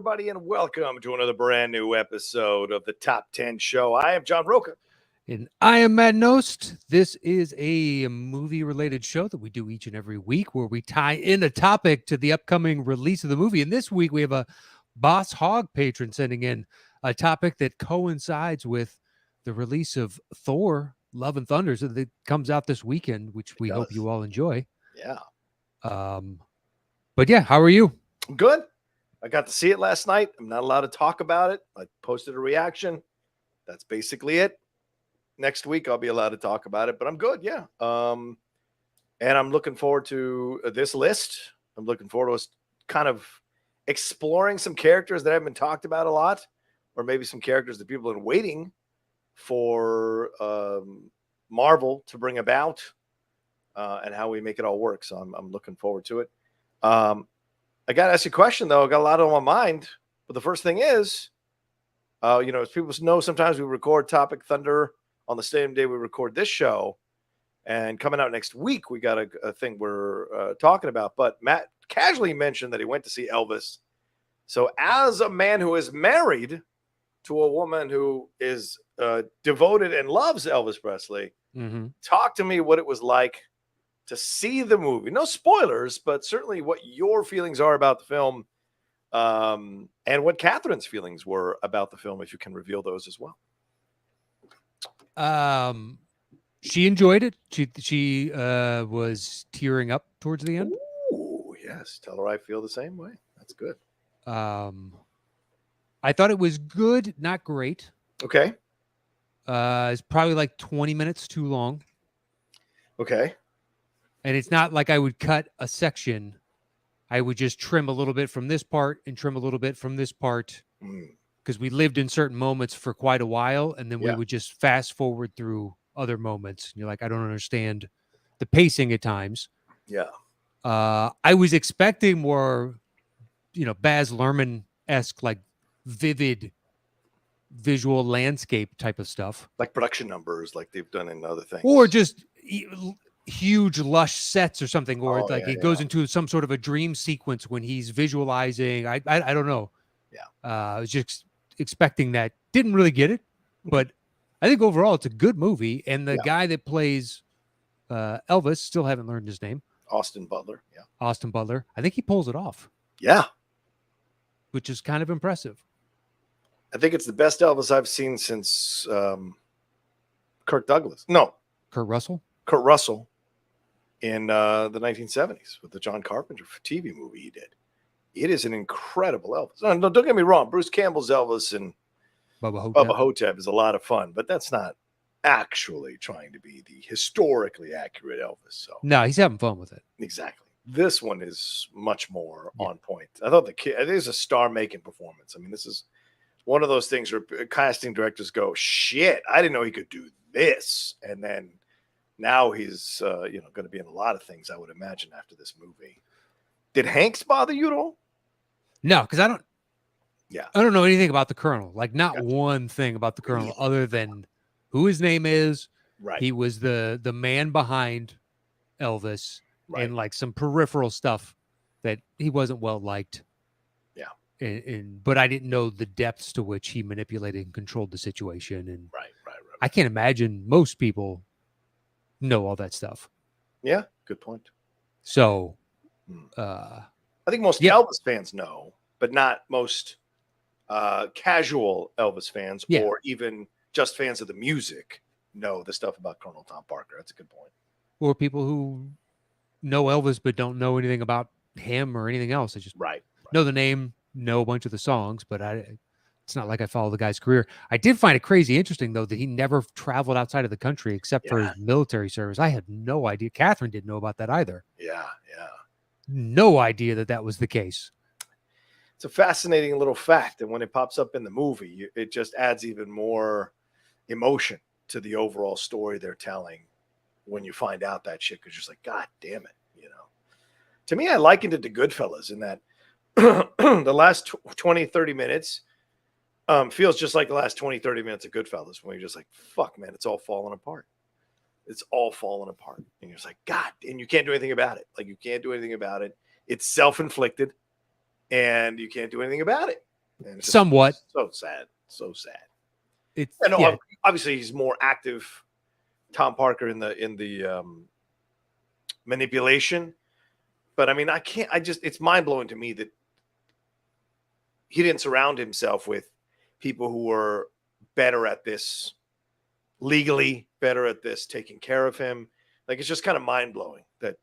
everybody, and welcome to another brand new episode of the Top 10 Show. I am John Rocha. And I am Matt Knost. This is a movie-related show that we do each and every week where we tie in a topic to the upcoming release of the movie. And this week we have a Boss Hog patron sending in a topic that coincides with the release of Thor, Love and Thunder, that comes out this weekend, which we hope you all enjoy. Yeah. But yeah, how are you? I'm good. I got to see it last night. I'm not allowed to talk about it. I posted a reaction. That's basically it. Next week I'll be allowed to talk about it, but I'm good. Yeah. And I'm looking forward to this list. I'm looking forward to us kind of exploring some characters that haven't been talked about a lot, or maybe some characters that people have been waiting for Marvel to bring about, and how we make it all work. So I'm looking forward to it. I got to ask you a question, though. I got a lot on my mind. But the first thing is, as people know, sometimes we record Topic Thunder on the same day we record this show. And coming out next week, we got a thing we're talking about. But Matt casually mentioned that he went to see Elvis. So as a man who is married to a woman who is devoted and loves Elvis Presley, talk to me what it was like to see the movie. No spoilers, but certainly what your feelings are about the film, and what Catherine's feelings were about the film, if you can reveal those as well. She enjoyed it. She was tearing up towards the end. Ooh, yes. Tell her I feel the same way. That's good. I thought it was good, not great. Okay. It's probably like 20 minutes too long. Okay. And it's not like I would cut a section. I would just trim a little bit from this part and trim a little bit from this part, because we lived in certain moments for quite a while, and then we would just fast forward through other moments. And you're like, I don't understand the pacing at times. Yeah. I was expecting more, Baz Luhrmann-esque, like vivid visual landscape type of stuff, like production numbers, like they've done in other things, or just huge lush sets or something, or it goes into some sort of a dream sequence when he's visualizing. I don't know. I was just expecting that. Didn't really get it, but I think overall it's a good movie. And the guy that plays Elvis, still haven't learned his name. Austin Butler. Yeah. Austin Butler. I think he pulls it off. Yeah. Which is kind of impressive. I think it's the best Elvis I've seen since Kurt Russell in the 1970s with the John Carpenter TV movie he did. It is an incredible Elvis. No, don't get me wrong. Bruce Campbell's Elvis and Bubba Hotep is a lot of fun, but that's not actually trying to be the historically accurate Elvis. So no, he's having fun with it. Exactly. This one is much more on point. I thought I think it's a star-making performance. I mean, this is one of those things where casting directors go, shit, I didn't know he could do this. And then now he's, going to be in a lot of things, I would imagine, after this movie. Did Hanks bother you at all? No, because I don't know anything about the Colonel. Like, not one thing about the Colonel other than who his name is. Right. He was the man behind Elvis, and like some peripheral stuff that he wasn't well liked. Yeah. But I didn't know the depths to which he manipulated and controlled the situation. And right. I can't imagine most people know all that stuff. Yeah, good point. So, I think most Elvis fans know, but not most casual Elvis fans or even just fans of the music know the stuff about Colonel Tom Parker. That's a good point. Or people who know Elvis but don't know anything about him or anything else. They just know the name, know a bunch of the songs, but it's not like I follow the guy's career. I did find it crazy interesting, though, that he never traveled outside of the country except for his military service. I had no idea. Catherine didn't know about that either. Yeah. No idea that was the case. It's a fascinating little fact. And when it pops up in the movie, it just adds even more emotion to the overall story they're telling when you find out that shit, because you're just like, God damn it. To me, I likened it to Goodfellas in that the last 20, 30 minutes feels just like the last 20, 30 minutes of Goodfellas, when you're just like, fuck, man, it's all falling apart. It's all falling apart. And you're just like, God, and you can't do anything about it. Like, you can't do anything about it. It's self-inflicted, and you can't do anything about it. And it's just Somewhat. so sad. So sad. It's And yeah. obviously he's more active, Tom Parker, in the manipulation. But I mean, it's mind blowing to me that he didn't surround himself with people who were better at this legally, better at this, taking care of him. Like, it's just kind of mind blowing that,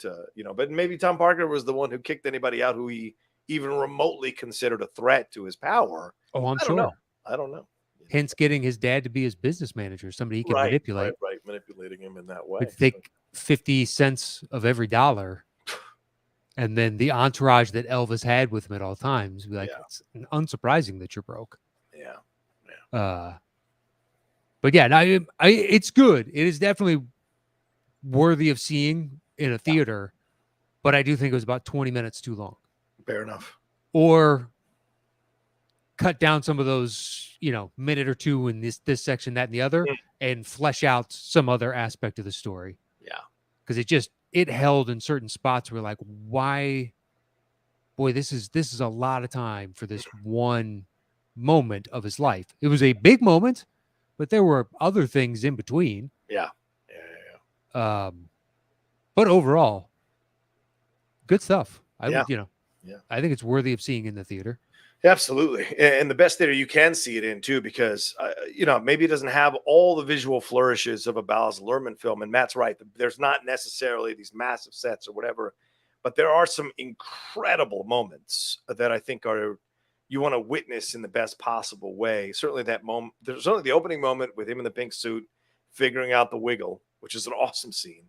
but maybe Tom Parker was the one who kicked anybody out who he even remotely considered a threat to his power. Oh, I'm I sure. don't know. I don't know. Hence getting his dad to be his business manager, somebody he can Right, manipulate. right. Manipulating him in that way. Would take 50 cents of every dollar. And then the entourage that Elvis had with him at all times. Be like, it's unsurprising that you're broke. Yeah. But yeah, it's good. It is definitely worthy of seeing in a theater. But I do think it was about 20 minutes too long. Fair enough. Or cut down some of those, minute or two in this section, that, and the other, and flesh out some other aspect of the story. Yeah. Because it held in certain spots where, like, why, boy, this is a lot of time for this one moment of his life. It was a big moment, but there were other things in between. Yeah. But overall, good stuff. I think it's worthy of seeing in the theater. Absolutely. And the best theater you can see it in too, because, maybe it doesn't have all the visual flourishes of a Baz Luhrmann film. And Matt's right. There's not necessarily these massive sets or whatever, but there are some incredible moments that I think you want to witness in the best possible way. Certainly that moment. There's only the opening moment with him in the pink suit, figuring out the wiggle, which is an awesome scene.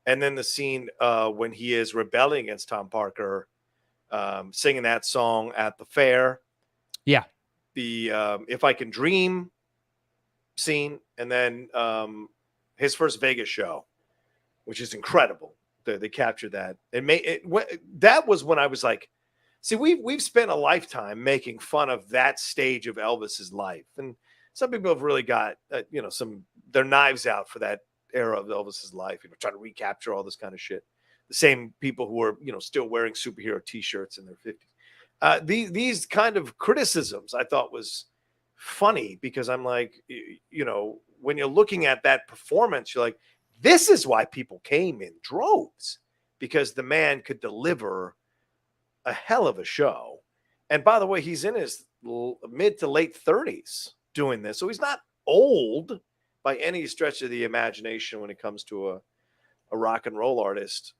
And then the scene when he is rebelling against Tom Parker, singing that song at the fair. Yeah. The If I Can Dream scene, and then his first Vegas show, which is incredible. They captured that. That was when I was like, see, we've spent a lifetime making fun of that stage of Elvis's life, and some people have really got their knives out for that era of Elvis's life, trying to recapture all this kind of shit. The same people who are, still wearing superhero T-shirts in their 50s. These kind of criticisms I thought was funny, because I'm like, when you're looking at that performance, you're like, this is why people came in droves, because the man could deliver a hell of a show. And by the way, he's in his mid to late 30s doing this. So he's not old by any stretch of the imagination when it comes to a rock and roll artist.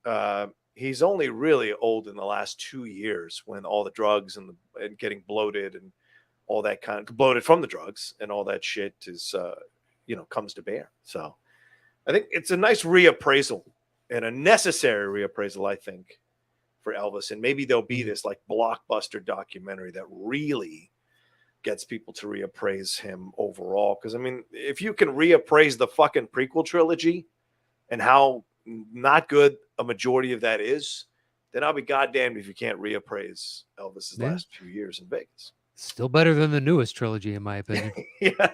He's only really old in the last 2 years, when all the drugs and getting bloated and all that bloated from the drugs and all that shit is, comes to bear. So I think it's a nice reappraisal, and a necessary reappraisal, I think, for Elvis. And maybe there'll be this like blockbuster documentary that really gets people to reappraise him overall. Because I mean, if you can reappraise the fucking prequel trilogy and how not good a majority of that is, then I'll be goddamned if you can't reappraise Elvis's last few years in Vegas. Still better than the newest trilogy, in my opinion. Yeah.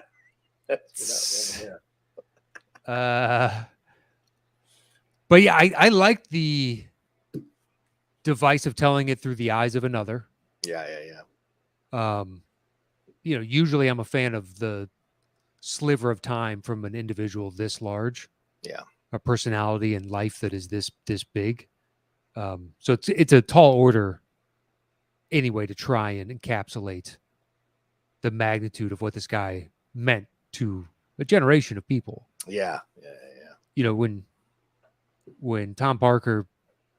But yeah, I like the device of telling it through the eyes of another. Yeah. Usually I'm a fan of the sliver of time from an individual this large. Yeah. A personality and life that is this big. So it's a tall order anyway to try and encapsulate the magnitude of what this guy meant to a generation of people. Yeah. When Tom Parker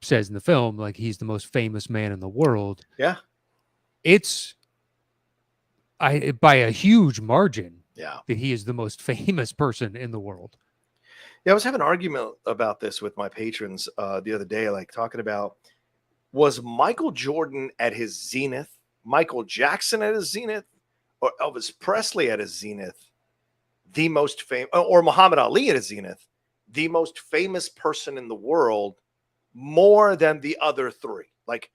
says in the film, like, he's the most famous man in the world. Yeah. It's by a huge margin. Yeah. That he is the most famous person in the world. Yeah, I was having an argument about this with my patrons the other day, like talking about, was Michael Jordan at his zenith, Michael Jackson at his zenith, or Elvis Presley at his zenith, the most famous, or Muhammad Ali at his zenith, the most famous person in the world, more than the other three? Like,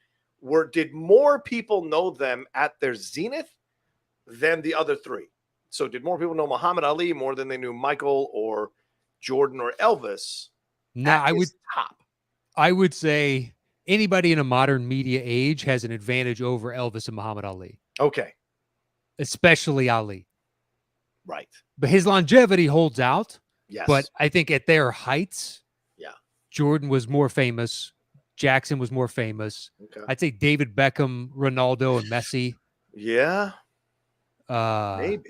did more people know them at their zenith than the other three? So did more people know Muhammad Ali more than they knew Michael or Jordan or Elvis? No, I would say anybody in a modern media age has an advantage over Elvis and Muhammad Ali. Okay. especially Ali. Right. But his longevity holds out. Yes. But I think at their heights, yeah. Jordan was more famous. Jackson was more famous. Okay. I'd say David Beckham, Ronaldo, and Messi. Yeah. Maybe. Maybe.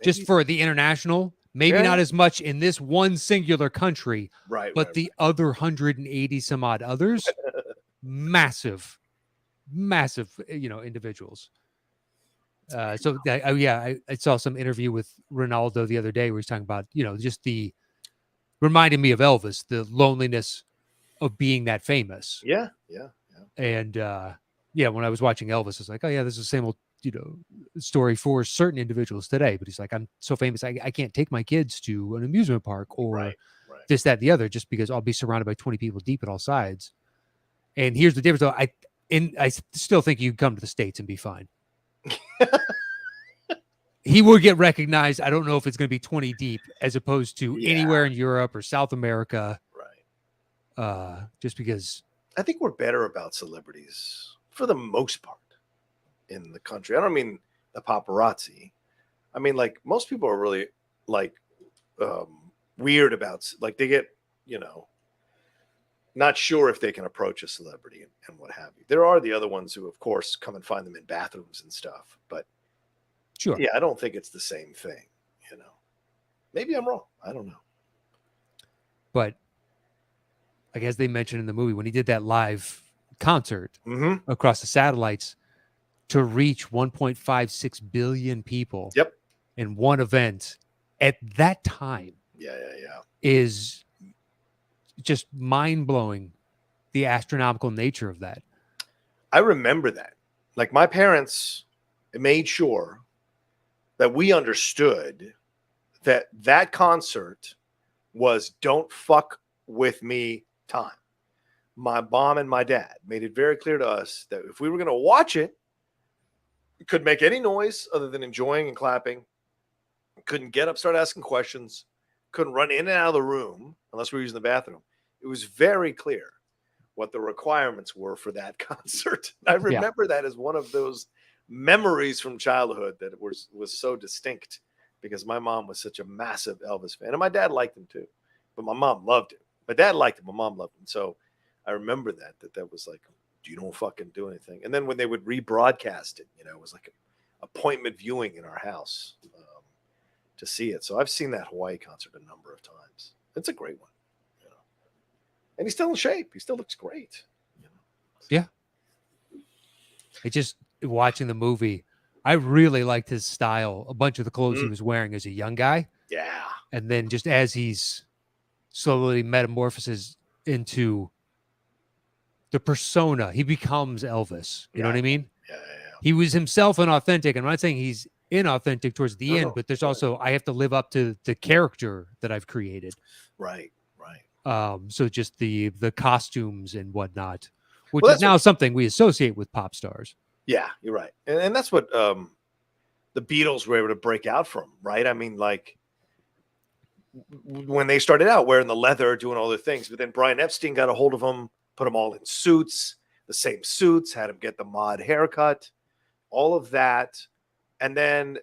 Just for the international, maybe not as much in this one singular country, Right. but the other 180 some odd others, massive, individuals. I saw some interview with Ronaldo the other day where he's talking about, just reminding me of Elvis, the loneliness of being that famous. Yeah. And when I was watching Elvis, it's like, oh yeah, this is the same old, story for certain individuals today. But he's like, I'm so famous, I can't take my kids to an amusement park or this, that, the other, just because I'll be surrounded by 20 people deep at all sides. And here's the difference, though. I still think you come to the States and be fine. He will get recognized. I don't know if it's going to be 20 deep as opposed to anywhere in Europe or South America. Right. Just because I think we're better about celebrities for the most part in the country. I don't mean the paparazzi. I mean, like, most people are really weird about, like, they get, not sure if they can approach a celebrity and what have you. There are the other ones who, of course, come and find them in bathrooms and stuff. But sure. Yeah, I don't think it's the same thing, Maybe I'm wrong. I don't know. But I guess they mentioned in the movie when he did that live concert across the satellites to reach 1.56 billion people in one event at that time. Yeah. Is just mind-blowing, the astronomical nature of that. I remember that. Like, my parents made sure that we understood that concert was don't fuck with me time. My mom and my dad made it very clear to us that if we were going to watch it, we couldn't make any noise other than enjoying and clapping. Couldn't get up, start asking questions. Couldn't run in and out of the room unless we were using the bathroom. It was very clear what the requirements were for that concert. I remember that as one of those memories from childhood that was so distinct because my mom was such a massive Elvis fan. And my dad liked him too. But my mom loved him. My dad liked him. My mom loved him. So I remember that was like, you don't fucking do anything. And then when they would rebroadcast it, it was like an appointment viewing in our house to see it. So I've seen that Hawaii concert a number of times. It's a great one. And he's still in shape. He still looks great. Yeah. It's just watching the movie. I really liked his style. A bunch of the clothes he was wearing as a young guy. Yeah. And then just as he's slowly metamorphoses into the persona, he becomes Elvis. You know what I mean? Yeah. He was himself and authentic. And I'm not saying he's inauthentic towards the end, but there's also, I have to live up to the character that I've created. Right. So just the costumes and whatnot, which is now something we associate with pop stars. Yeah, you're right. And that's what the Beatles were able to break out from, right? I mean, like, when they started out wearing the leather, doing all the things, but then Brian Epstein got a hold of them, put them all in suits, the same suits, had him get the mod haircut, all of that. And then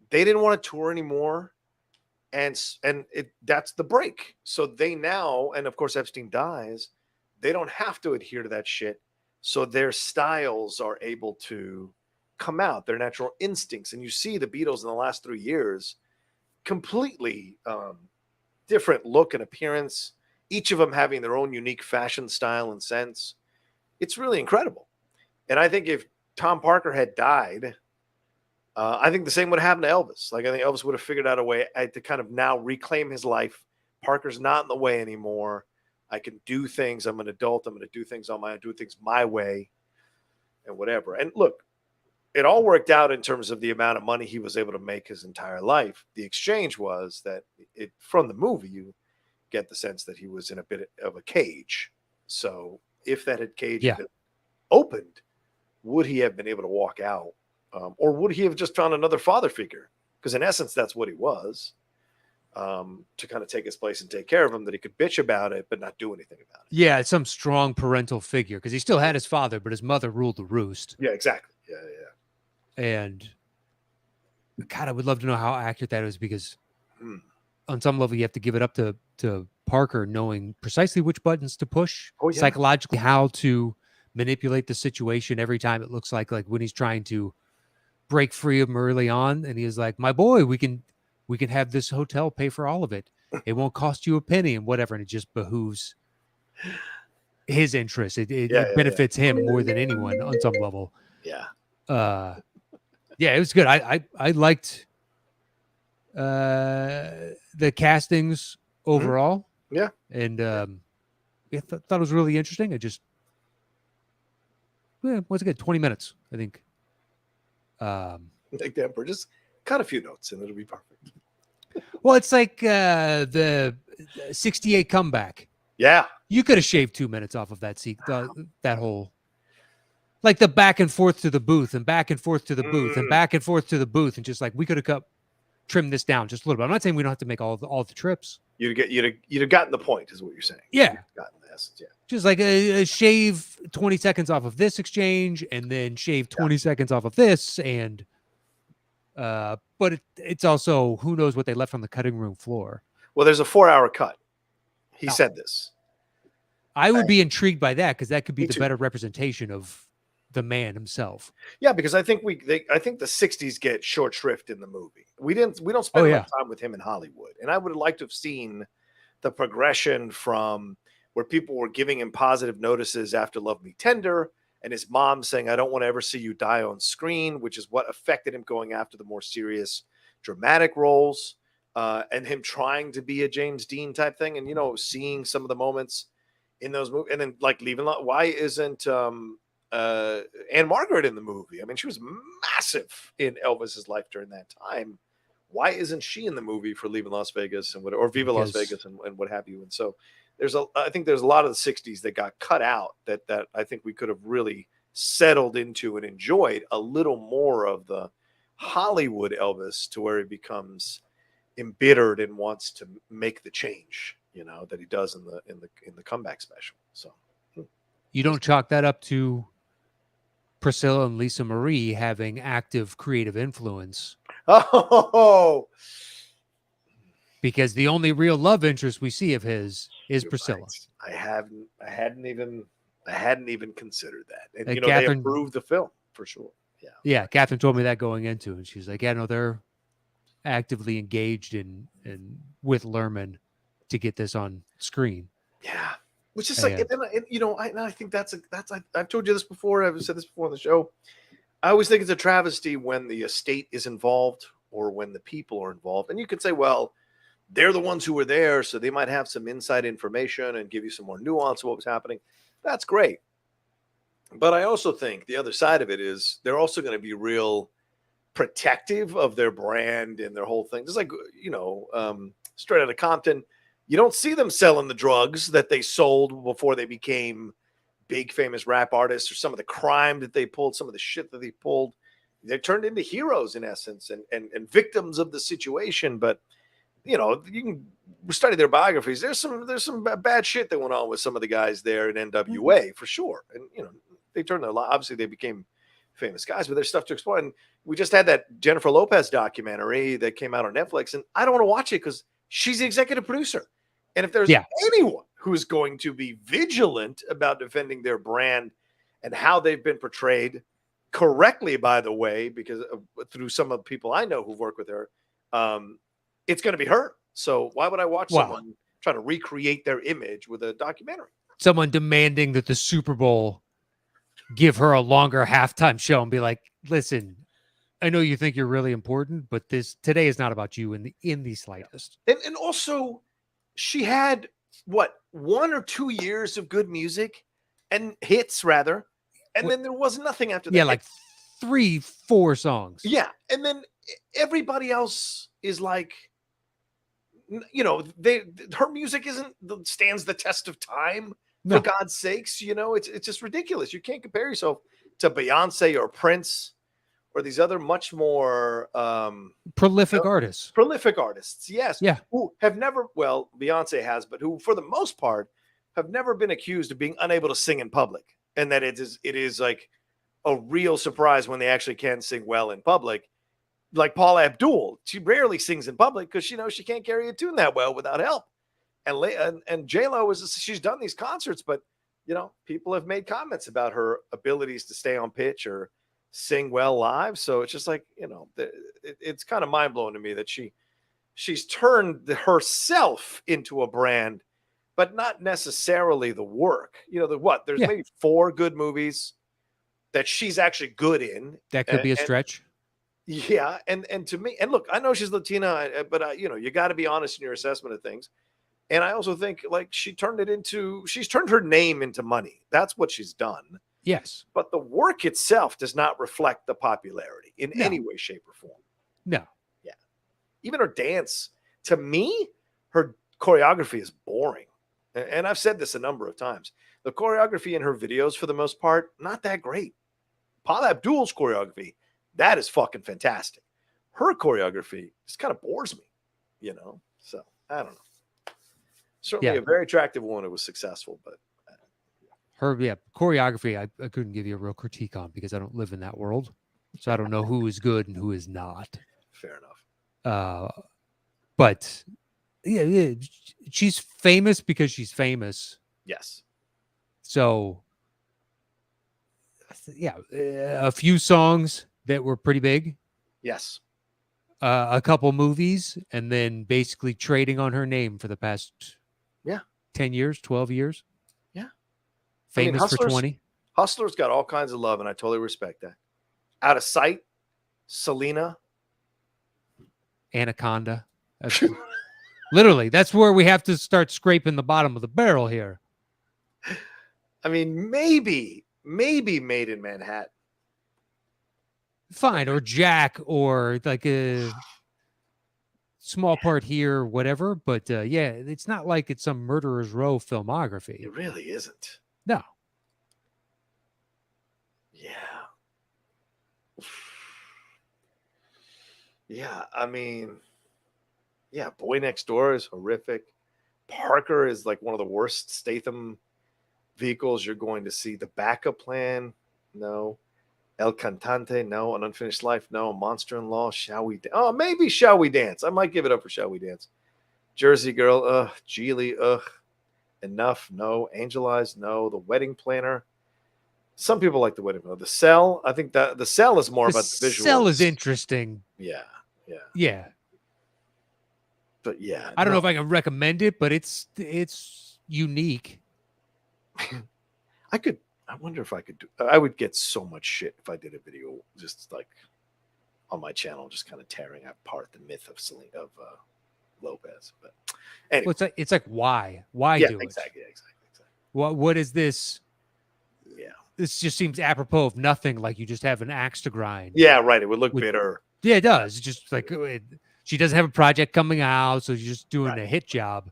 they didn't want to tour anymore. And that's the break. So they now, and of course Epstein dies, they don't have to adhere to that shit. So their styles are able to come out, their natural instincts. And you see the Beatles in the last 3 years, completely different look and appearance, each of them having their own unique fashion style and sense. It's really incredible. And I think if Tom Parker had died, I think the same would happen to Elvis. Like, I think Elvis would have figured out a way to kind of now reclaim his life. Parker's not in the way anymore. I can do things. I'm an adult. I'm going to do things my way and whatever. And look, it all worked out in terms of the amount of money he was able to make his entire life. The exchange was that from the movie, you get the sense that he was in a bit of a cage. So if that cage had been opened, would he have been able to walk out? Or would he have just found another father figure? Because in essence, that's what he was, to kind of take his place and take care of him, that he could bitch about it, but not do anything about it. Yeah, some strong parental figure, because he still had his father, but his mother ruled the roost. Yeah, exactly. Yeah. And God, I would love to know how accurate that is, because Hmm. on some level you have to give it up to Parker, knowing precisely which buttons to push, Oh, yeah. psychologically how to manipulate the situation every time. It looks like when he's trying to break free of him early on, and he is like, "My boy, we can have this hotel pay for all of it. It won't cost you a penny," and whatever. And it just behooves his interest. It Yeah. benefits him more than anyone on some level. Yeah. Yeah, it was good. I liked the castings overall. Yeah. And thought it was really interesting. I just once again 20 minutes, I think. Like the Emperor, just cut a few notes and it'll be perfect. Well, it's like the 68 comeback. Yeah. You could have shaved 2 minutes off of that that whole, like the back and forth to the booth and back and forth to the booth and back and forth to the booth, and just like we could have trimmed this down just a little bit. I'm not saying we don't have to make all the trips. You'd have gotten the point, is what you're saying. Yeah. Gotten this. Yeah. Just like a shave 20 seconds off of this exchange, and then shave 20 seconds off of this, and but it's also, who knows what they left on the cutting room floor. Well, there's a 4-hour cut. He said this. I would be intrigued by that, because that could be Me the too. better representation of the man himself. Yeah, because I think I think the 60s get short shrift in the movie. We don't spend enough time with him in Hollywood. And I would have liked to have seen the progression from where people were giving him positive notices after Love Me Tender, and his mom saying, "I don't want to ever see you die on screen," which is what affected him going after the more serious dramatic roles, and him trying to be a James Dean type thing. And, seeing some of the moments in those movies, and then like why isn't Anne Margaret in the movie? I mean, she was massive in Elvis's life during that time. Why isn't she in the movie for Leaving Las Vegas or Viva Las Vegas and what have you? And so I think there's a lot of the 60s that got cut out that I think we could have really settled into and enjoyed a little more of the Hollywood Elvis, to where he becomes embittered and wants to make the change, that he does in the comeback special. So you don't chalk that up to Priscilla and Lisa Marie having active creative influence. Oh, because the only real love interest we see of his is Priscilla. Right. I hadn't even considered that. And Catherine, they approved the film for sure. Yeah. Catherine told me that going into it. And she's like, "Yeah, no, they're actively engaged in with Lerman to get this on screen." Yeah. Which is like, I think I've told you this before. I've said this before on the show. I always think it's a travesty when the estate is involved or when the people are involved. And you can say, well, they're the ones who were there, so they might have some inside information and give you some more nuance of what was happening. That's great. But I also think the other side of it is they're also going to be real protective of their brand and their whole thing. Just like, Straight Outta Compton, you don't see them selling the drugs that they sold before they became big famous rap artists, or some of the crime that they pulled, some of the shit that they pulled. They turned into heroes in essence and victims of the situation. But you can study their biographies. There's some bad shit that went on with some of the guys there in NWA for sure. And they turned their life. Obviously they became famous guys, but there's stuff to explore. And we just had that Jennifer Lopez documentary that came out on Netflix, and I don't want to watch it because she's the executive producer. And if there's anyone who's going to be vigilant about defending their brand and how they've been portrayed correctly, by the way, because through some of the people I know who've worked with her, it's going to be her. So why would I watch someone trying to recreate their image with a documentary? Someone demanding that the Super Bowl give her a longer halftime show and be like, "Listen, I know you think you're really important, but today is not about you in the slightest." And also, she had 1 or 2 years of good music and hits rather, and then there was nothing after that. Yeah, like 3-4 songs. Yeah, and then everybody else is like, her music stands the test of time. No. For God's sakes, it's just ridiculous. You can't compare yourself to Beyonce or Prince or these other much more prolific artists. Prolific artists, yes. Yeah. Who have never, Beyonce has, but who, for the most part, have never been accused of being unable to sing in public. And that it is like a real surprise when they actually can sing well in public. like Paula Abdul. She rarely sings in public because she knows she can't carry a tune that well without help. And J-Lo she's done these concerts, but people have made comments about her abilities to stay on pitch or sing well live. So it's just like, it's kind of mind blowing to me that she's turned herself into a brand, but not necessarily the work. There's maybe 4 good movies that she's actually good in. That could be a stretch. Yeah. And to me, and look, I know she's Latina, but you got to be honest in your assessment of things. And I also think like she's turned her name into money. That's what she's done. Yes. But the work itself does not reflect the popularity in any way, shape, or form. No. Yeah. Even her dance, to me, her choreography is boring. And I've said this a number of times. The choreography in her videos, for the most part, not that great. Paula Abdul's choreography, that is fucking fantastic. Her choreography just kind of bores me, So, I don't know. Certainly a very attractive woman who was successful, but her choreography I couldn't give you a real critique on because I don't live in that world, so I don't know who is good and who is not. Fair enough. But yeah, she's famous because she's famous. Yes. So yeah, a few songs that were pretty big. Yes. A couple movies, and then basically trading on her name for the past 10 years, 12 years. Yeah. Famous for 20. Hustler's got all kinds of love, and I totally respect that. Out of Sight, Selena. Anaconda. Literally, that's where we have to start scraping the bottom of the barrel here. I mean, maybe Made in Manhattan. Fine, or Jack, or like a small part here, whatever. But it's not like it's some Murderer's Row filmography. It really isn't. No. Yeah. Yeah, I mean, Boy Next Door is horrific. Parker is like one of the worst Statham vehicles you're going to see. The Backup Plan, no. El Cantante, no. An Unfinished Life, no. Monster-in-Law, Shall We Dance? Oh, maybe Shall We Dance. I might give it up for Shall We Dance. Jersey Girl, Geely, Enough, no. Angel Eyes, no. The Wedding Planner. Some people like The Wedding Planner. The Cell, I think that The Cell is more about the visuals. The Cell is interesting. Yeah. But yeah. I don't know if I can recommend it, but it's unique. I wonder if I could I would get so much shit if I did a video just like on my channel, just kind of tearing apart the myth of Lopez. But anyway. Well, it's like why do it? Exactly. What is this? Yeah. This just seems apropos of nothing. Like you just have an axe to grind. Yeah, right. It would look bitter. Yeah, it does. It's just like she doesn't have a project coming out, so she's just doing a hit job.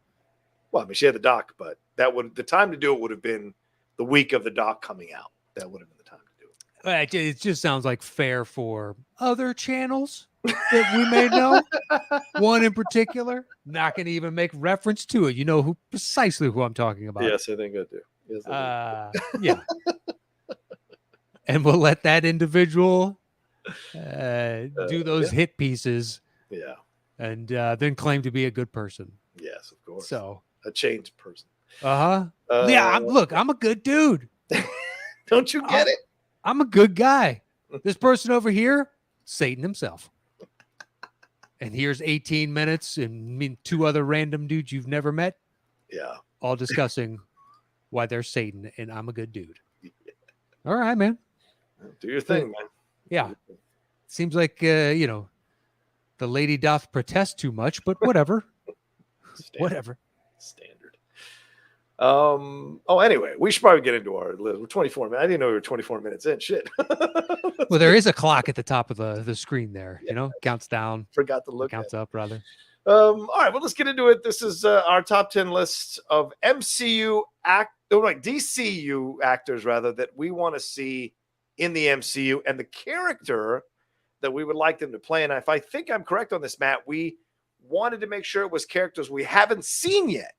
Well, I mean, she had the doc, but the time to do it would have been the week of the doc coming out. That would have been the time to do it. It just sounds like fair for other channels that we may know. One in particular, not going to even make reference to it. You know precisely who I'm talking about. Yes, I think I do. Yes, I do. Yeah. And we'll let that individual do those hit pieces. Yeah. And then claim to be a good person. Yes, of course. So a changed person. Yeah, I'm a good dude. Don't you get it? I'm a good guy. This person over here, Satan himself. And here's 18 minutes and 2 other random dudes you've never met. Yeah. All discussing why they're Satan and I'm a good dude. All right, man. Do your thing, man. Yeah. Seems like, the lady doth protest too much, but whatever. Whatever. Standard. Anyway, we should probably get into our list. We're 24 minutes. I didn't know we were 24 minutes in. Shit. Well, there is a clock at the top of the screen there. Counts down. Forgot to look. Counts up, rather. All right. Well, let's get into it. This is our top 10 list of DCU actors, rather, that we want to see in the MCU and the character that we would like them to play. And if I think I'm correct on this, Matt, we wanted to make sure it was characters we haven't seen yet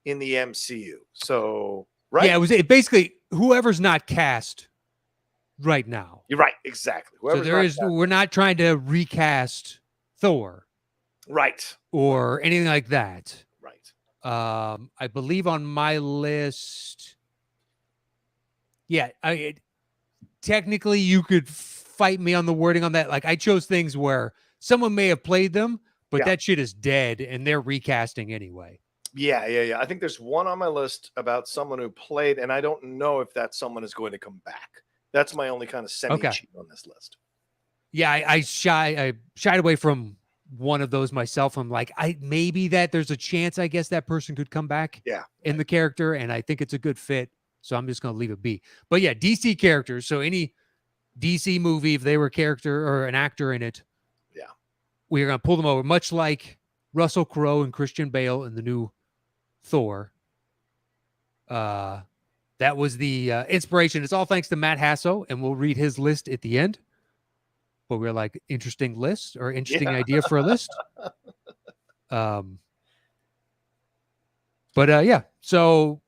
in the MCU. So, right? Yeah, it was basically whoever's not cast right now. You're right. Exactly. So we're not trying to recast Thor. Right. Or anything like that. Right. I believe on my list. Yeah, technically you could fight me on the wording on that. Like I chose things where someone may have played them, but that shit is dead and they're recasting anyway. Yeah. I think there's one on my list about someone who played, and I don't know if that someone is going to come back. That's my only kind of semi-cheat on this list. Yeah, I shied away from one of those myself. I'm like, maybe that there's a chance, I guess that person could come back in the character, and I think it's a good fit. So I'm just going to leave it be. But yeah, DC characters. So any DC movie, if they were a character or an actor in it, we're going to pull them over, much like Russell Crowe and Christian Bale in the new Thor. That was the inspiration. It's all thanks to Matt Jasso, and we'll read his list at the end. But we're like, interesting list or interesting idea for a list. Yeah. So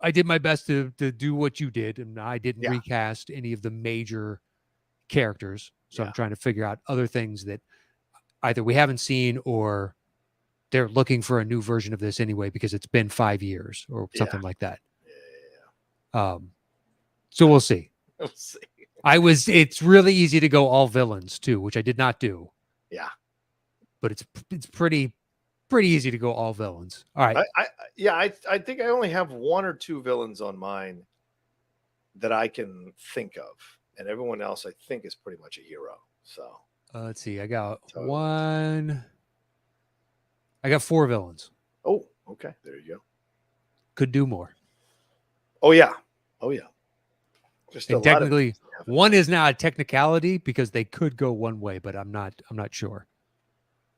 I did my best to do what you did, and I didn't recast any of the major characters. So I'm trying to figure out other things that either we haven't seen or they're looking for a new version of this anyway because it's been 5 years or something like that. So we'll see. We'll see. It's really easy to go all villains too, which I did not do. Yeah. But it's pretty easy to go all villains. All right. I think I only have one or two villains on mine that I can think of, and everyone else I think is pretty much a hero. So let's see. I got 4 villains. Oh, okay. There you go. Could do more. Oh yeah. And technically, one is now a technicality because they could go one way, but I'm not sure.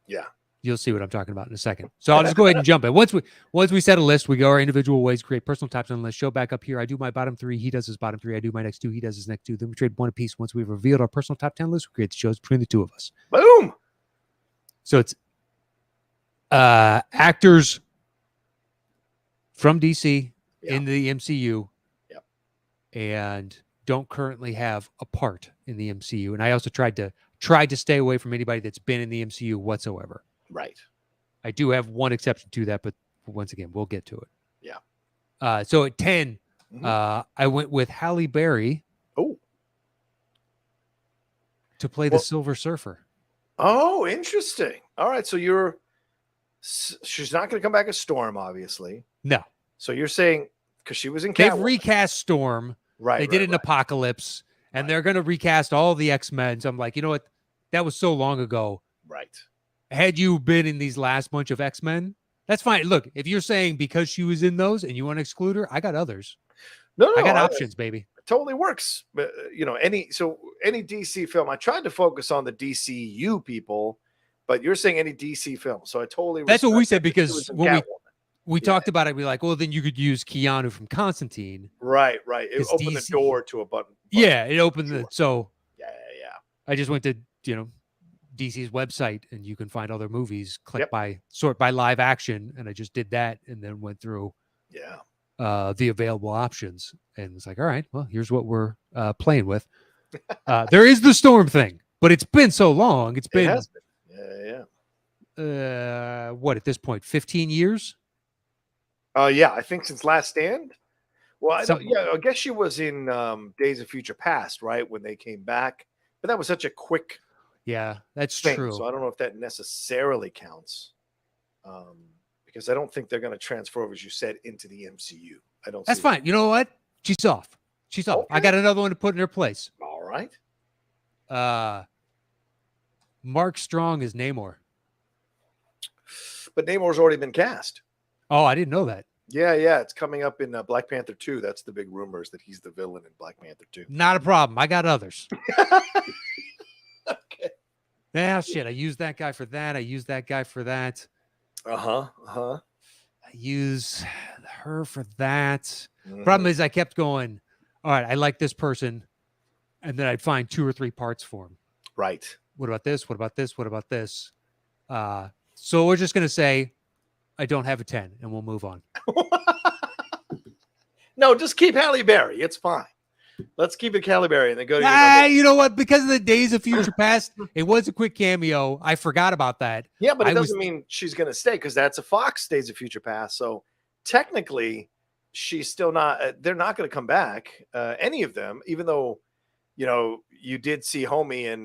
Yeah. You'll see what I'm talking about in a second. So I'll just go ahead and jump in. Once we set a list, we go our individual ways, create personal types on the list, show back up here. I do my bottom 3. He does his bottom 3. I do my next 2. He does his next 2. Then we trade one apiece. Once we've revealed our personal top 10 list, we create the shows between the two of us. Boom. So it's actors from DC in the MCU. Yep. And don't currently have a part in the MCU. And I also tried to stay away from anybody that's been in the MCU whatsoever. Right. I do have one exception to that, but once again, we'll get to it. Yeah. So at 10, I went with Halle Berry. Oh. To play the Silver Surfer. Oh, interesting. All right. So she's not going to come back as Storm, obviously. No. So you're saying because she was in Catwoman. They've recast Storm. Right. They did an Apocalypse, and they're going to recast all the X-Men. So I'm like, you know what? That was so long ago. Right. Had you been in these last bunch of X-Men, that's fine. Look, if you're saying because she was in those and you want to exclude her, I got others. No, I got options, baby. It totally works. But, any DC film, I tried to focus on the DCU people, but you're saying any DC film. So I totally. That's what we said because when we talked about it, we were like, well, then you could use Keanu from Constantine. Right. It opened the door to a button. Yeah, it opened the. So. Yeah. I just went to DC's website and you can find all their movies, sort by live action, and I just did that and then went through the available options and was like, all right, well, here's what we're playing with. There is the Storm thing, but it's been so long. It has been. What at this point, 15 years? I think since Last Stand. Well, I guess she was in Days of Future Past, right, when they came back, but that was such a quick. Yeah, that's thing. true. So I don't know if that necessarily counts, because I don't think they're going to transfer over, as you said, into the MCU. I don't. That's fine. You know what? She's off. Okay. I got another one to put in her place. All right. Mark Strong is Namor. But Namor's already been cast. Oh, I didn't know that. Yeah. It's coming up in Black Panther 2. That's the big rumors that he's the villain in Black Panther 2. Not a problem. I got others. Okay. Yeah, shit. I used that guy for that. I used that guy for that. I use her for that. Problem is I kept going, all right, I like this person. And then I'd find 2 or 3 parts for him. Right. What about this? What about this? What about this? So we're just going to say, I don't have a 10 and we'll move on. No, just keep Halle Berry. It's fine. Let's keep it Halle Berry and then go to your Ah, number. you know what? Because of the Days of Future Past, it was a quick cameo. I forgot about that. Yeah, but it I doesn't mean she's going to stay because that's a Fox Days of Future Past. So technically, she's still not. They're not going to come back. Any of them, even though you did see Homie in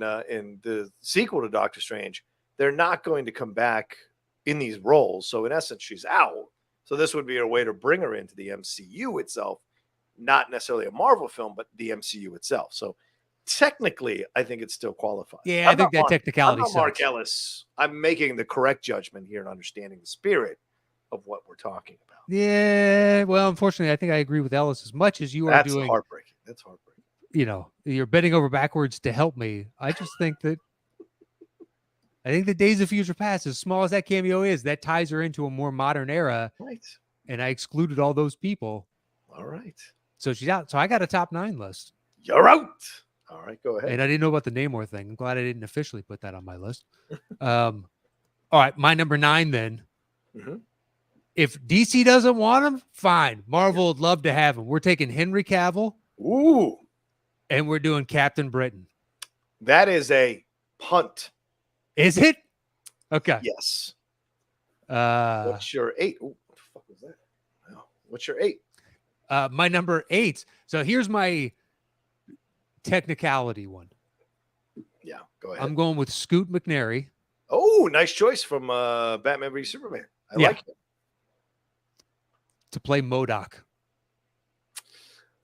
the sequel to Doctor Strange. They're not going to come back in these roles. So in essence, she's out. So this would be a way to bring her into the MCU itself, not necessarily a Marvel film, but the MCU itself. So technically, I think it still qualifies. Yeah, I think that technicality I'm not Mark sucks. Ellis. I'm making the correct judgment here and understanding the spirit of what we're talking about. Yeah, well, unfortunately, I think I agree with Ellis as much as you are That's doing. heartbreaking. That's heartbreaking. You're bending over backwards to help me. I just think that the Days of Future Past, as small as that cameo is, that ties her into a more modern era. Right. And I excluded all those people. All right. So she's out. So I got a top 9 list. You're out. All right, go ahead. And I didn't know about the Namor thing. I'm glad I didn't officially put that on my list. All right, my number 9 then. Mm-hmm. If DC doesn't want him, fine. Marvel would love to have him. We're taking Henry Cavill. Ooh. And we're doing Captain Britain. That is a punt. Is it? Okay. Yes. What's your 8? Ooh, what the fuck was that? Oh, what's your 8? My number 8. So here's my technicality one. Yeah, go ahead. I'm going with Scoot McNairy. Oh, nice choice from Batman v Superman. I like it. To play MODOK.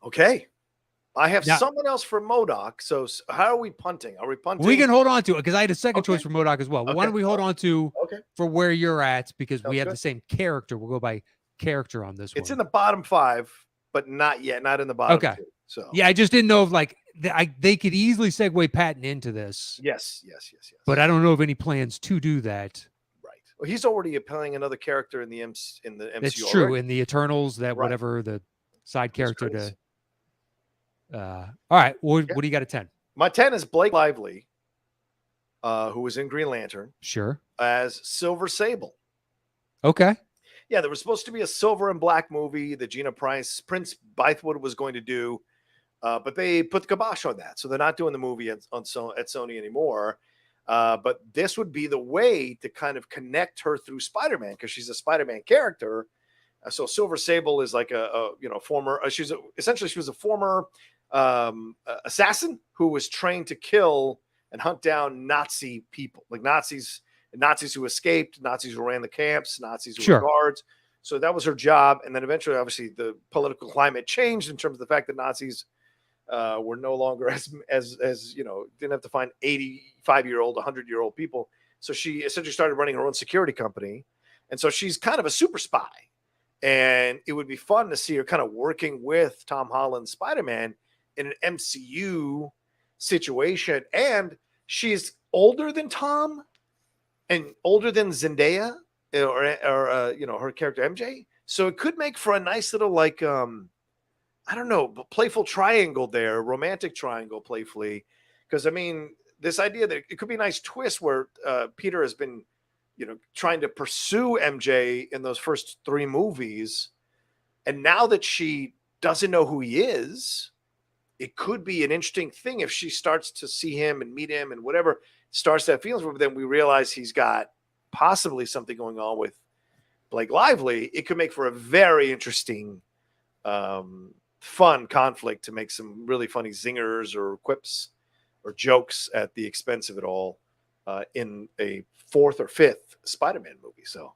Okay. I have someone else for MODOK. So how are we punting? Are we punting? We can hold on to it because I had a second choice for MODOK as well. But why don't we hold on to for where you're at because we have the same character. We'll go by character on this one. It's in the bottom 5, but not yet. Not in the bottom 2. So yeah, I just didn't know if they could easily segue Patton into this. Yes. But I don't know of any plans to do that. Right. Well, he's already playing another character in the MCU. That's true. Already. In the Eternals, whatever the side character to. All right. What do you got at 10? My 10 is Blake Lively, who was in Green Lantern. Sure. As Silver Sable. Okay. Yeah, there was supposed to be a silver and black movie that Prince Bythewood was going to do, but they put the kibosh on that. So they're not doing the movie at Sony anymore. But this would be the way to kind of connect her through Spider-Man because she's a Spider-Man character. So Silver Sable is like a former. She was a former assassin who was trained to kill and hunt down Nazi people, like Nazis who escaped, Nazis who ran the camps, Nazis who were guards. So that was her job. And then eventually, obviously, the political climate changed in terms of the fact that Nazis were no longer as didn't have to find 85-year-old, 100-year-old people. So she essentially started running her own security company. And so she's kind of a super spy. And it would be fun to see her kind of working with Tom Holland's Spider-Man in an MCU situation. And she's older than Tom and older than Zendaya or her character MJ. So it could make for a nice little playful triangle there, romantic triangle playfully. Because, I mean, this idea that it could be a nice twist where Peter has been trying to pursue MJ in those first 3 movies. And now that she doesn't know who he is, it could be an interesting thing if she starts to see him and meet him and whatever, starts to have feelings. But then we realize he's got possibly something going on with Blake Lively. It could make for a very interesting, fun conflict to make some really funny zingers or quips or jokes at the expense of it all in a 4th or 5th Spider-Man movie. So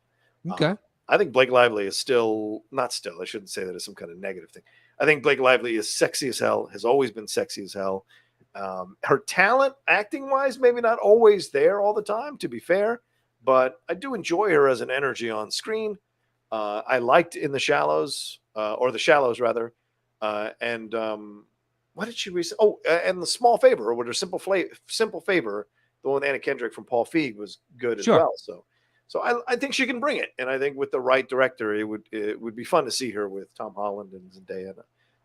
I think Blake Lively is I shouldn't say that as some kind of negative thing. I think Blake Lively is sexy as hell, has always been sexy as hell. Her talent, acting wise, maybe not always there all the time, to be fair, but I do enjoy her as an energy on screen. I liked In the Shallows, or The Shallows rather. And what did she recently? Oh, and The Small Favor, or Simple Favor, the one with Anna Kendrick from Paul Feig was good as well. So I think she can bring it, and I think with the right director, it would be fun to see her with Tom Holland and Zendaya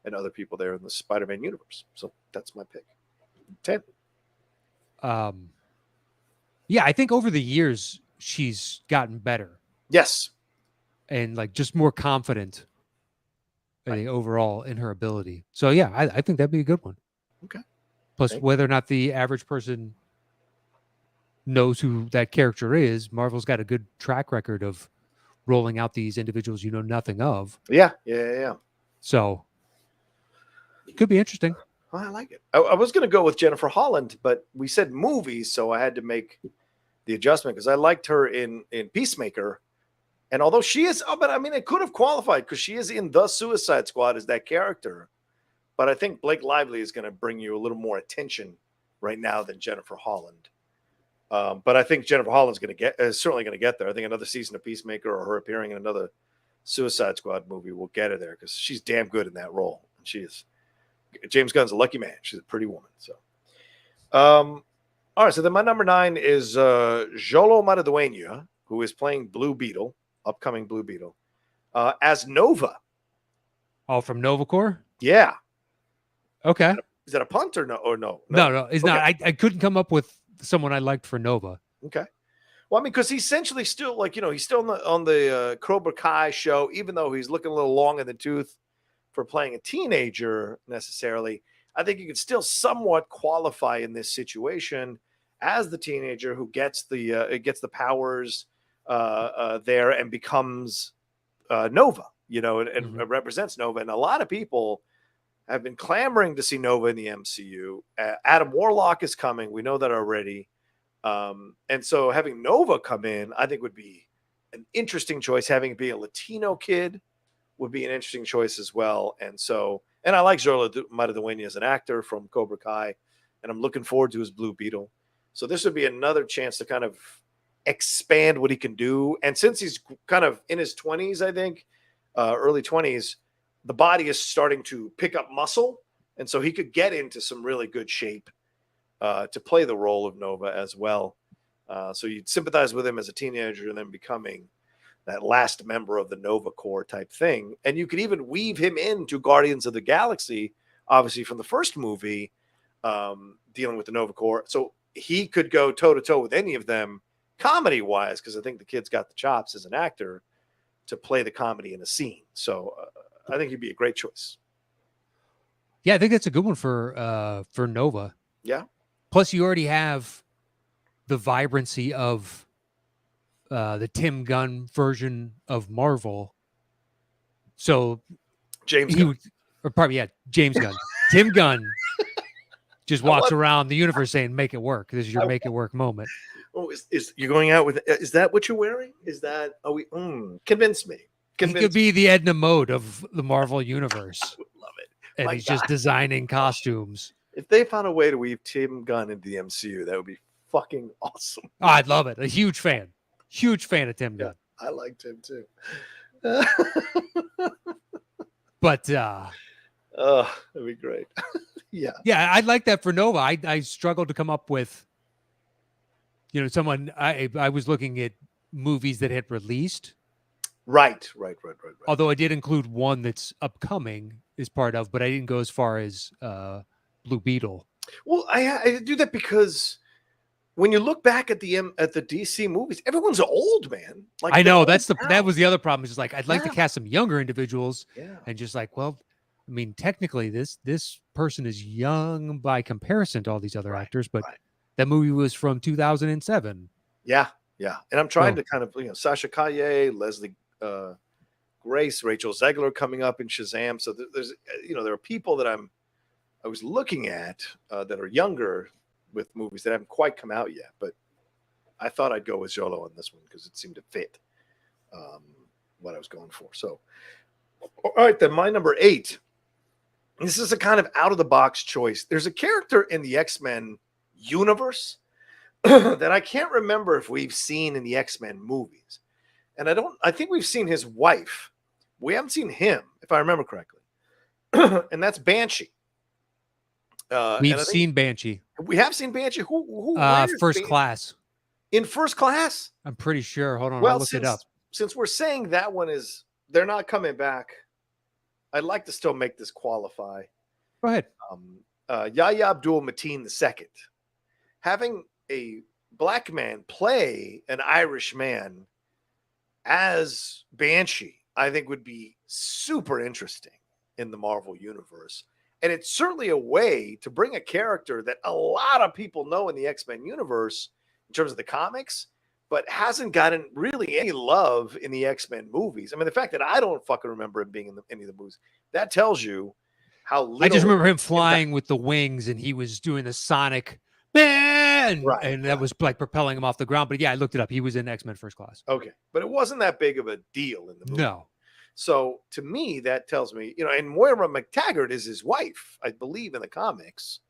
and other people there in the Spider-Man universe. So that's my pick. 10. Yeah, I think over the years she's gotten better. Yes, and just more confident I think overall in her ability. So yeah, I think that'd be a good one. Okay. Plus, Thank whether or not the average person knows who that character is, Marvel's got a good track record of rolling out these individuals you know nothing of. Yeah. So it could be interesting. Well, I like it. I was going to go with Jennifer Holland, but we said movies, so I had to make the adjustment because I liked her in Peacemaker. And although she is, but I mean, it could have qualified because she is in the Suicide Squad as that character. But I think Blake Lively is going to bring you a little more attention right now than Jennifer Holland. But I think Jennifer Holland's certainly going to get there. I think another season of Peacemaker or her appearing in another Suicide Squad movie will get her there because she's damn good in that role. And she is. James Gunn's a lucky man. She's a pretty woman. So, all right. So then my number 9 is Jolo Maridueña, who is playing Blue Beetle, upcoming Blue Beetle, as Nova. Oh, from Nova Corps? Yeah. Okay. Is that a punt or no? No, it's not. I couldn't come up with someone I liked for Nova. Okay. Well, I mean, because he's essentially still he's still on the Cobra Kai show, even though he's looking a little long in the tooth for playing a teenager necessarily. I think you can still somewhat qualify in this situation as the teenager who gets the powers there and becomes Nova, and represents Nova. And a lot of people have been clamoring to see Nova in the MCU. Adam Warlock is coming. We know that already. And so having Nova come in, I think would be an interesting choice. Having it be a Latino kid would be an interesting choice as well. And I like Jolo Maridueña as an actor from Cobra Kai, and I'm looking forward to his Blue Beetle. So this would be another chance to kind of expand what he can do. And since he's kind of in his 20s, I think, early 20s, the body is starting to pick up muscle. And so he could get into some really good shape to play the role of Nova as well. So you'd sympathize with him as a teenager and then becoming that last member of the Nova Corps type thing. And you could even weave him into Guardians of the Galaxy, obviously from the first movie, dealing with the Nova Corps. So he could go toe-to-toe with any of them comedy-wise, because I think the kid's got the chops as an actor to play the comedy in a scene. So I think he'd be a great choice. Yeah, I think that's a good one for Nova. Yeah. Plus, you already have the vibrancy of the Tim Gunn version of Marvel. So James Gunn. James Gunn. Tim Gunn just walks around the universe saying, make it work. This is your make it work moment. Oh, is you're going out with, is that what you're wearing? Is that, convince me. He could be the Edna Mode of the Marvel universe. I would love it. And he's just designing costumes. If they found a way to weave Tim Gunn into the MCU, that would be fucking awesome. Oh, I'd love it. A huge fan of Tim Gunn. I liked him too. But oh, that'd be great. Yeah, I'd like that for Nova. I struggled to come up with, someone. I was looking at movies that had released. Right. Although I did include one that's upcoming as part of, but I didn't go as far as Blue Beetle. Well, I do that because when you look back at the DC movies, everyone's old, man. Like, I know that was the other problem. It's just like I'd like to cast some younger individuals, yeah, and just like, well, I mean, technically this person is young by comparison to all these other actors, but that movie was from 2007. Yeah, and I'm trying to kind of Sasha Calle, Leslie Grace, Rachel Zegler coming up in Shazam. So there's there are people that I was looking at that are younger with movies that haven't quite come out yet, but I thought I'd go with Jolo on this one because it seemed to fit what I was going for. So, all right, then my number 8. This is a kind of out of the box choice. There's a character in the X-Men universe that I can't remember if we've seen in the X-Men movies. And I think we've seen his wife. We haven't seen him, if I remember correctly. And that's Banshee. We've seen Banshee. We have seen Banshee. Who First Class. In First Class? I'm pretty sure. Hold on, I'll look it up. Since we're saying that one they're not coming back, I'd like to still make this qualify. Go ahead. Yahya Abdul-Mateen II. Having a black man play an Irish man as Banshee, I think would be super interesting. in the Marvel universe. And it's certainly a way to bring a character that a lot of people know in the X-Men universe in terms of the comics, but hasn't gotten really any love in the X-Men movies. I mean, the fact that I don't fucking remember him being in any of the movies, that tells you how little. I just remember him flying with the wings, and he was doing the Sonic man, Right, and that was like propelling him off the ground. But yeah, I looked it up. He was in X-Men First Class. Okay, but it wasn't that big of a deal in the movie. No. So to me, that tells me, and Moira McTaggart is his wife, I believe, in the comics.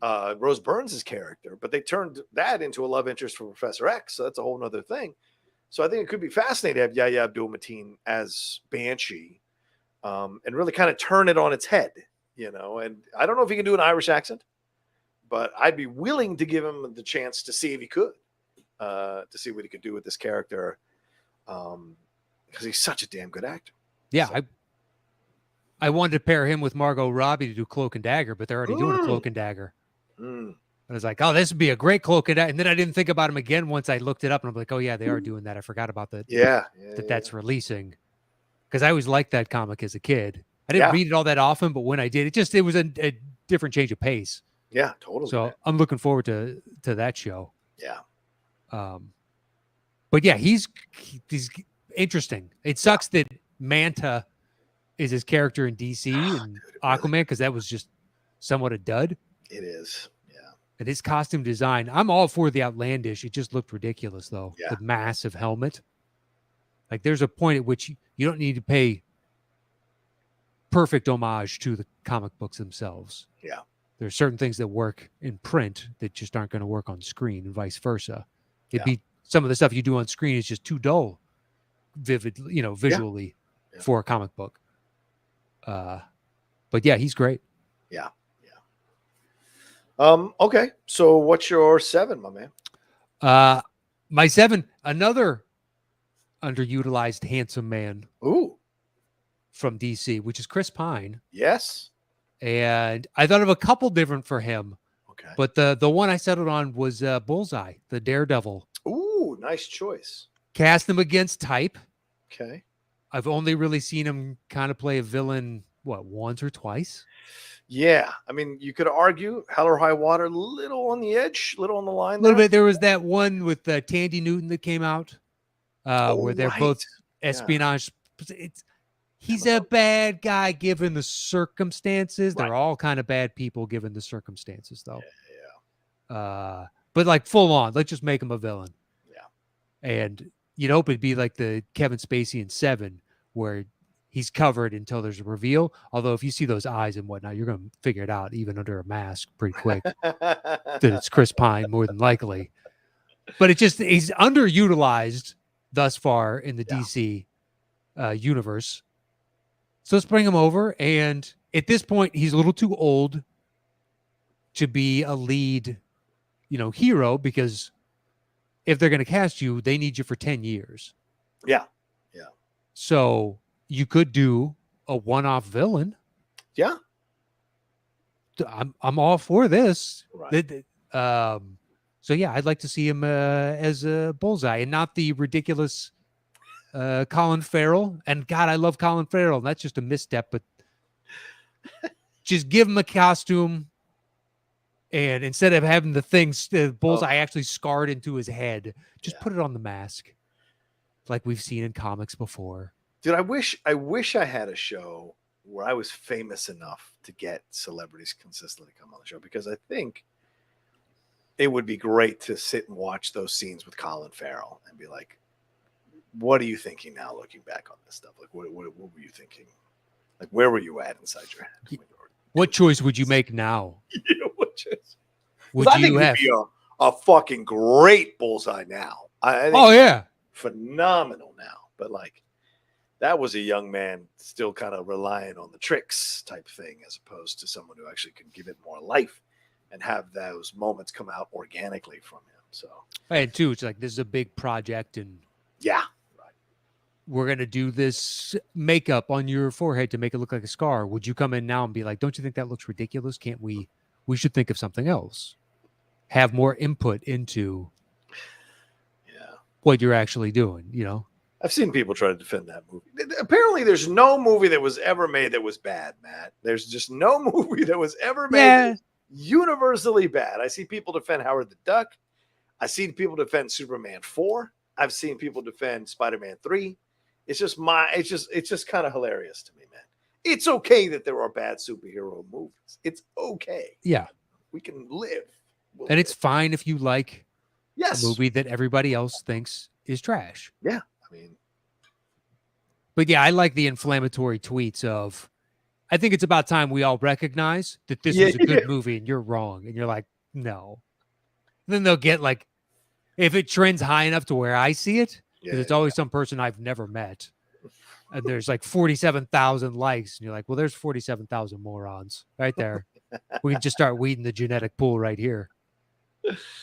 Rose Byrne's character, but they turned that into a love interest for Professor X. So that's a whole nother thing. So I think it could be fascinating to have Yahya Abdul-Mateen as Banshee, and really kind of turn it on its head, And I don't know if he can do an Irish accent, but I'd be willing to give him the chance to see if he could, to see what he could do with this character. Because he's such a damn good actor. Yeah, so. I wanted to pair him with Margot Robbie to do Cloak and Dagger, but they're already doing a Cloak and Dagger. And I was like, oh, this would be a great Cloak and Dagger. And then I didn't think about him again once I looked it up, and I'm like, oh yeah, they are doing that. I forgot about that. That's releasing, because I always liked that comic as a kid. I didn't read it all that often, but when I did, it was a different change of pace. Yeah, totally. So I'm looking forward to that show. Yeah. But yeah, he's interesting. It sucks that Manta is his character in DC and Aquaman, because that was just somewhat a dud. It is. Yeah. And his costume design, I'm all for the outlandish. It just looked ridiculous, though. Yeah. The massive helmet. Like, there's a point at which you don't need to pay perfect homage to the comic books themselves. Yeah. There are certain things that work in print that just aren't going to work on screen, and vice versa. It'd be some of the stuff you do on screen is just too dull, visually for a comic book. But yeah, he's great. Yeah. Okay. So what's your 7, my man? My 7, another underutilized handsome man. Ooh. From DC, which is Chris Pine. Yes. And I thought of a couple different for him. Okay. But the one I settled on was Bullseye, the Daredevil. Ooh, nice choice. Cast him against type. Okay. I've only really seen him kind of play a villain, once or twice? Yeah. I mean, you could argue Hell or High Water, little on the edge, little on the line. A little bit. There was that one with Tandy Newton that came out where they're both espionage. He's a bad guy given the circumstances. They're all kind of bad people given the circumstances, though. Yeah. But like full on, let's just make him a villain. Yeah. And you'd hope it'd be like the Kevin Spacey in 7, where he's covered until there's a reveal. Although if you see those eyes and whatnot, you're going to figure it out even under a mask pretty quick that it's Chris Pine more than likely. But he's underutilized thus far in the DC universe. So let's bring him over. And at this point, he's a little too old to be a lead, hero, because if they're going to cast you, they need you for 10 years. Yeah. Yeah. So you could do a one-off villain. Yeah. I'm all for this. Right. So yeah, I'd like to see him as a Bullseye, and not the ridiculous Colin Farrell. And God, I love Colin Farrell. That's just a misstep, but just give him a costume, and instead of having the Bullseye actually scarred into his head, just put it on the mask, like we've seen in comics before. Dude, I wish I had a show where I was famous enough to get celebrities consistently come on the show, because I think it would be great to sit and watch those scenes with Colin Farrell and be like, what are you thinking now looking back on this stuff? Like, what were you thinking? Like, where were you at inside your head? What choice would you make now? Yeah, what choice? Would I you think have? he'd be a fucking great Bullseye now. I think yeah. Phenomenal now. But like, that was a young man still kind of relying on the tricks type thing, as opposed to someone who actually could give it more life and have those moments come out organically from him. So, and too, it's like, this is a big project, and yeah, right. We're going to do this makeup on your forehead to make it look like a scar. Would you come in now and be like, don't you think that looks ridiculous? Can't we should think of something else. Have more input into what you're actually doing, I've seen people try to defend that movie. Apparently, there's no movie that was ever made that was bad, Matt. There's just no movie that was ever made that was universally bad. I see people defend Howard the Duck. I see people defend Superman 4. I've seen people defend Spider-Man 3. It's just kind of hilarious to me, man. It's okay that there are bad superhero movies. It's okay. Yeah. We can live. And it's fine if you like a movie that everybody else thinks is trash. Yeah. I mean, but yeah, I like the inflammatory tweets of, I think it's about time we all recognize that this was a good movie and you're wrong. And you're like, no. And then they'll get like, if it trends high enough to where I see it, because it's always some person I've never met. And there's like 47,000 likes. And you're like, well, there's 47,000 morons right there. We can just start weeding the genetic pool right here.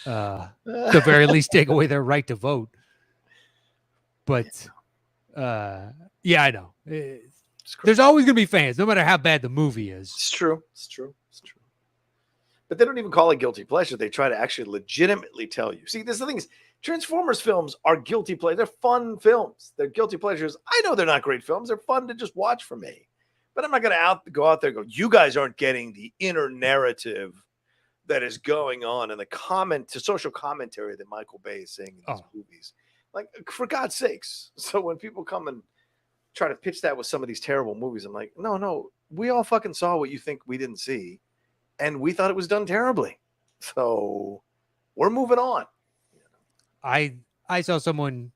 To very least take away their right to vote. But yeah, I know. There's always going to be fans, no matter how bad the movie is. It's true. It's true. It's true. But they don't even call it guilty pleasure. They try to actually legitimately tell you. See, this is the thing is, Transformers films are guilty pleasure. They're fun films. They're guilty pleasures. I know they're not great films. They're fun to just watch for me. But I'm not going to go out there and go, you guys aren't getting the inner narrative that is going on and the social commentary that Michael Bay is saying in these movies. Like, for God's sakes. So when people come and try to pitch that with some of these terrible movies, I'm like, no, we all fucking saw what you think we didn't see. And we thought it was done terribly. So we're moving on. I saw someone,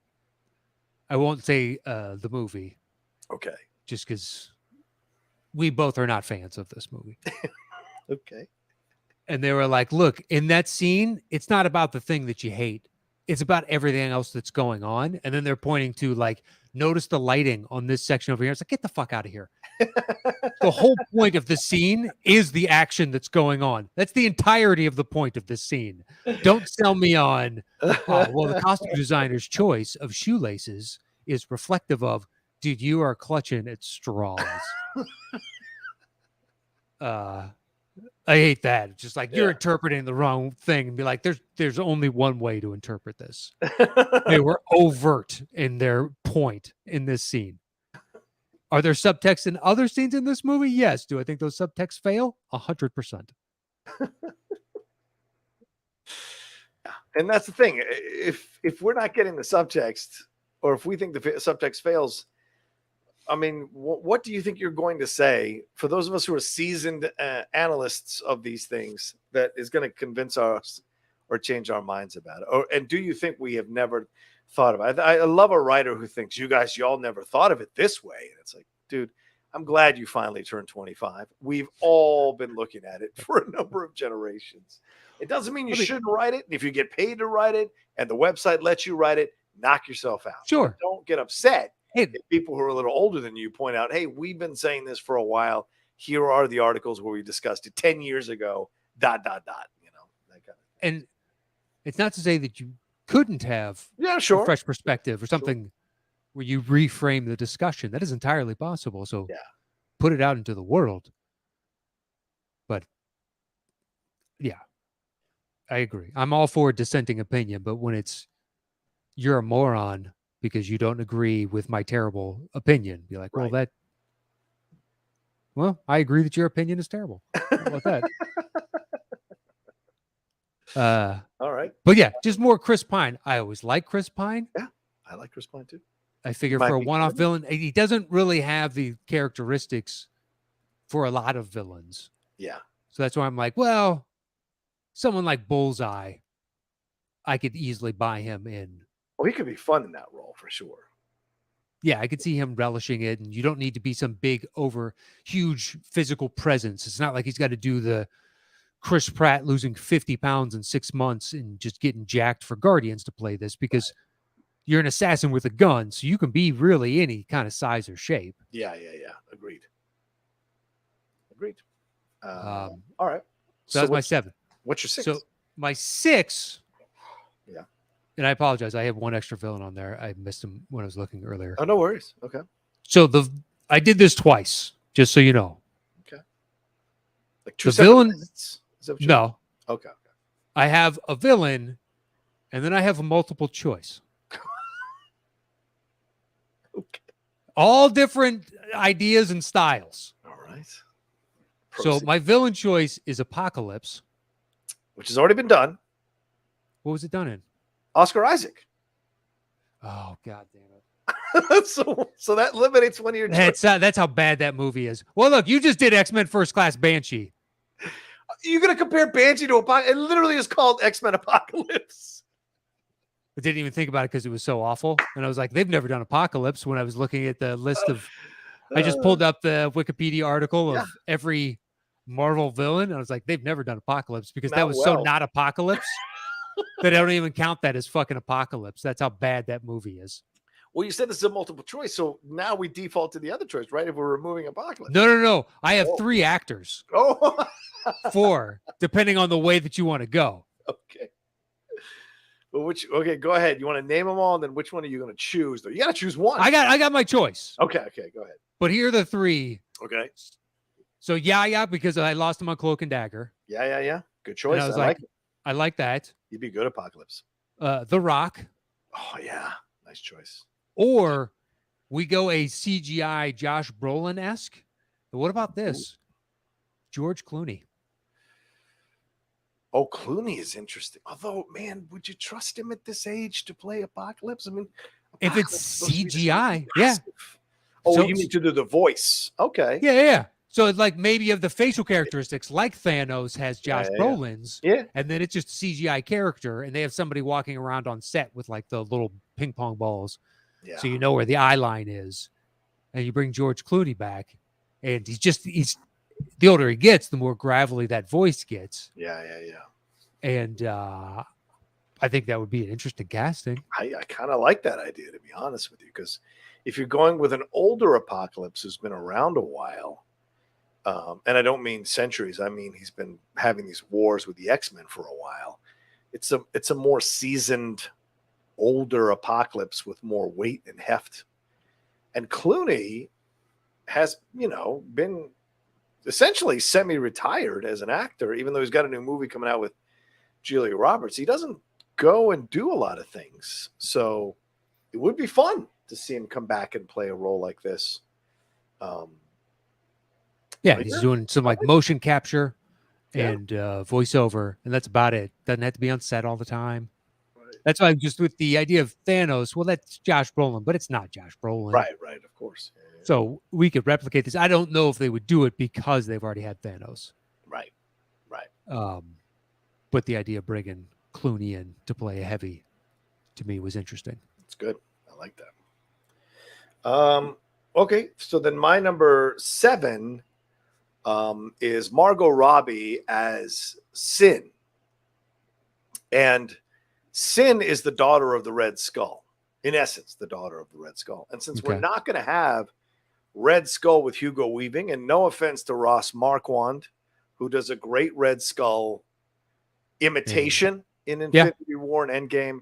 I won't say the movie. Okay. Just because we both are not fans of this movie. Okay. And they were like, look, in that scene, it's not about the thing that you hate. It's about everything else that's going on. And then they're pointing to like, notice the lighting on this section over here. It's like, get the fuck out of here. The whole point of the scene is the action that's going on. That's the entirety of the point of this scene. Don't sell me on, well, the costume designer's choice of shoelaces is reflective of, dude, you are clutching at straws. I hate that. It's just like you're interpreting the wrong thing and be like, there's only one way to interpret this. They were overt in their point in this scene. Are there subtext in other scenes in this movie? Yes. Do I think those subtexts fail? 100%. And that's the thing. If we're not getting the subtext, or if we think the subtext fails, I mean, what do you think you're going to say for those of us who are seasoned analysts of these things that is going to convince us or change our minds about it? And do you think we have never thought about it? I love a writer who thinks y'all never thought of it this way. And it's like, dude, I'm glad you finally turned 25. We've all been looking at it for a number of generations. It doesn't mean you shouldn't write it. If you get paid to write it and the website lets you write it, knock yourself out. Sure. But don't get upset. If people who are a little older than you point out, hey, we've been saying this for a while. Here are the articles where we discussed it 10 years ago, ... You know, that kind of thing. And it's not to say that you couldn't have a fresh perspective or something where you reframe the discussion. That is entirely possible. So put it out into the world. But yeah, I agree. I'm all for a dissenting opinion, but when it's you're a moron because you don't agree with my terrible opinion, be like, well, I agree that your opinion is terrible. How about that? All right. But yeah, just more Chris Pine. I always like Chris Pine. Yeah, I like Chris Pine too. I figure for a one-off villain, he doesn't really have the characteristics for a lot of villains. Yeah. So that's why I'm like, well, someone like Bullseye, I could easily buy him in. Oh, he could be fun in that role for sure. Yeah, I could see him relishing it, and you don't need to be some big, huge physical presence. It's not like he's got to do the Chris Pratt losing 50 pounds in 6 months and just getting jacked for Guardians to play this, because you're an assassin with a gun, so you can be really any kind of size or shape. Yeah. Agreed. All right. So that's my 7. What's your 6? So my 6... Yeah. And I apologize. I have one extra villain on there. I missed him when I was looking earlier. Oh, no worries. Okay. So I did this twice, just so you know. Okay. Like two the villain. Is that what no. Okay. I have a villain, and then I have a multiple choice. Okay. All different ideas and styles. All right. So Proceed. my villain choice is Apocalypse. Which has already been done. What was it done in? Oscar Isaac. Oh, God damn it. so that eliminates one of your choices. That's how bad that movie is. Well, look, you just did X-Men First Class Banshee. You're going to compare Banshee to Apocalypse? It literally is called X-Men Apocalypse. I didn't even think about it because it was so awful. And I was like, they've never done Apocalypse when I was looking at the list of... I just pulled up the Wikipedia article of every Marvel villain. And I was like, they've never done Apocalypse because that was so not Apocalypse that I don't even count that as fucking Apocalypse. That's how bad that movie is. Well, you said this is a multiple choice, so now we default to the other choice, right? If we're removing Apocalypse. No. I have 3 actors. Oh. 4, depending on the way that you want to go. Okay. Well, okay, go ahead. You want to name them all, and then which one are you going to choose? Though you got to choose one. I got my choice. Okay, go ahead. But here are the 3. Okay. So yeah, because I lost him on Cloak and Dagger. Yeah. Good choice. And I was like it. I like that. You'd be good, Apocalypse. The Rock. Oh yeah, nice choice. Or we go a CGI Josh Brolin-esque. What about this? George Clooney. Oh, Clooney is interesting. Although, man, would you trust him at this age to play Apocalypse? I mean, if it's CGI, yeah. Oh, so, you need to do the voice. Okay. Yeah. So it's like maybe you have the facial characteristics like Thanos has Josh Brolin's. Yeah. And then it's just a CGI character and they have somebody walking around on set with like the little ping pong balls. Yeah. So you know where the eye line is. And you bring George Clooney back and he's the older he gets, the more gravelly that voice gets. Yeah. And I think that would be an interesting casting. I kind of like that idea, to be honest with you, because if you're going with an older Apocalypse who's been around a while, and I don't mean centuries, I mean he's been having these wars with the X-Men for a while. It's a more seasoned, older Apocalypse with more weight and heft. And Clooney has, been essentially semi-retired as an actor, even though he's got a new movie coming out with Julia Roberts. He doesn't go and do a lot of things. So it would be fun to see him come back and play a role like this. He's doing some like motion capture and voiceover, and that's about it. Doesn't have to be on set all the time. Right. That's why I'm just with the idea of Thanos. Well, that's Josh Brolin, but it's not Josh Brolin. Right, of course. Yeah. So we could replicate this. I don't know if they would do it because they've already had Thanos. Right. But the idea of bringing Clooney in to play a heavy, to me, was interesting. It's good. I like that. Okay, so then my number 7 is Margot Robbie as Sin. And Sin is the daughter of the Red Skull. In essence, the daughter of the Red Skull. And since we're not going to have Red Skull with Hugo Weaving, and no offense to Ross Marquand, who does a great Red Skull imitation in Infinity War and Endgame,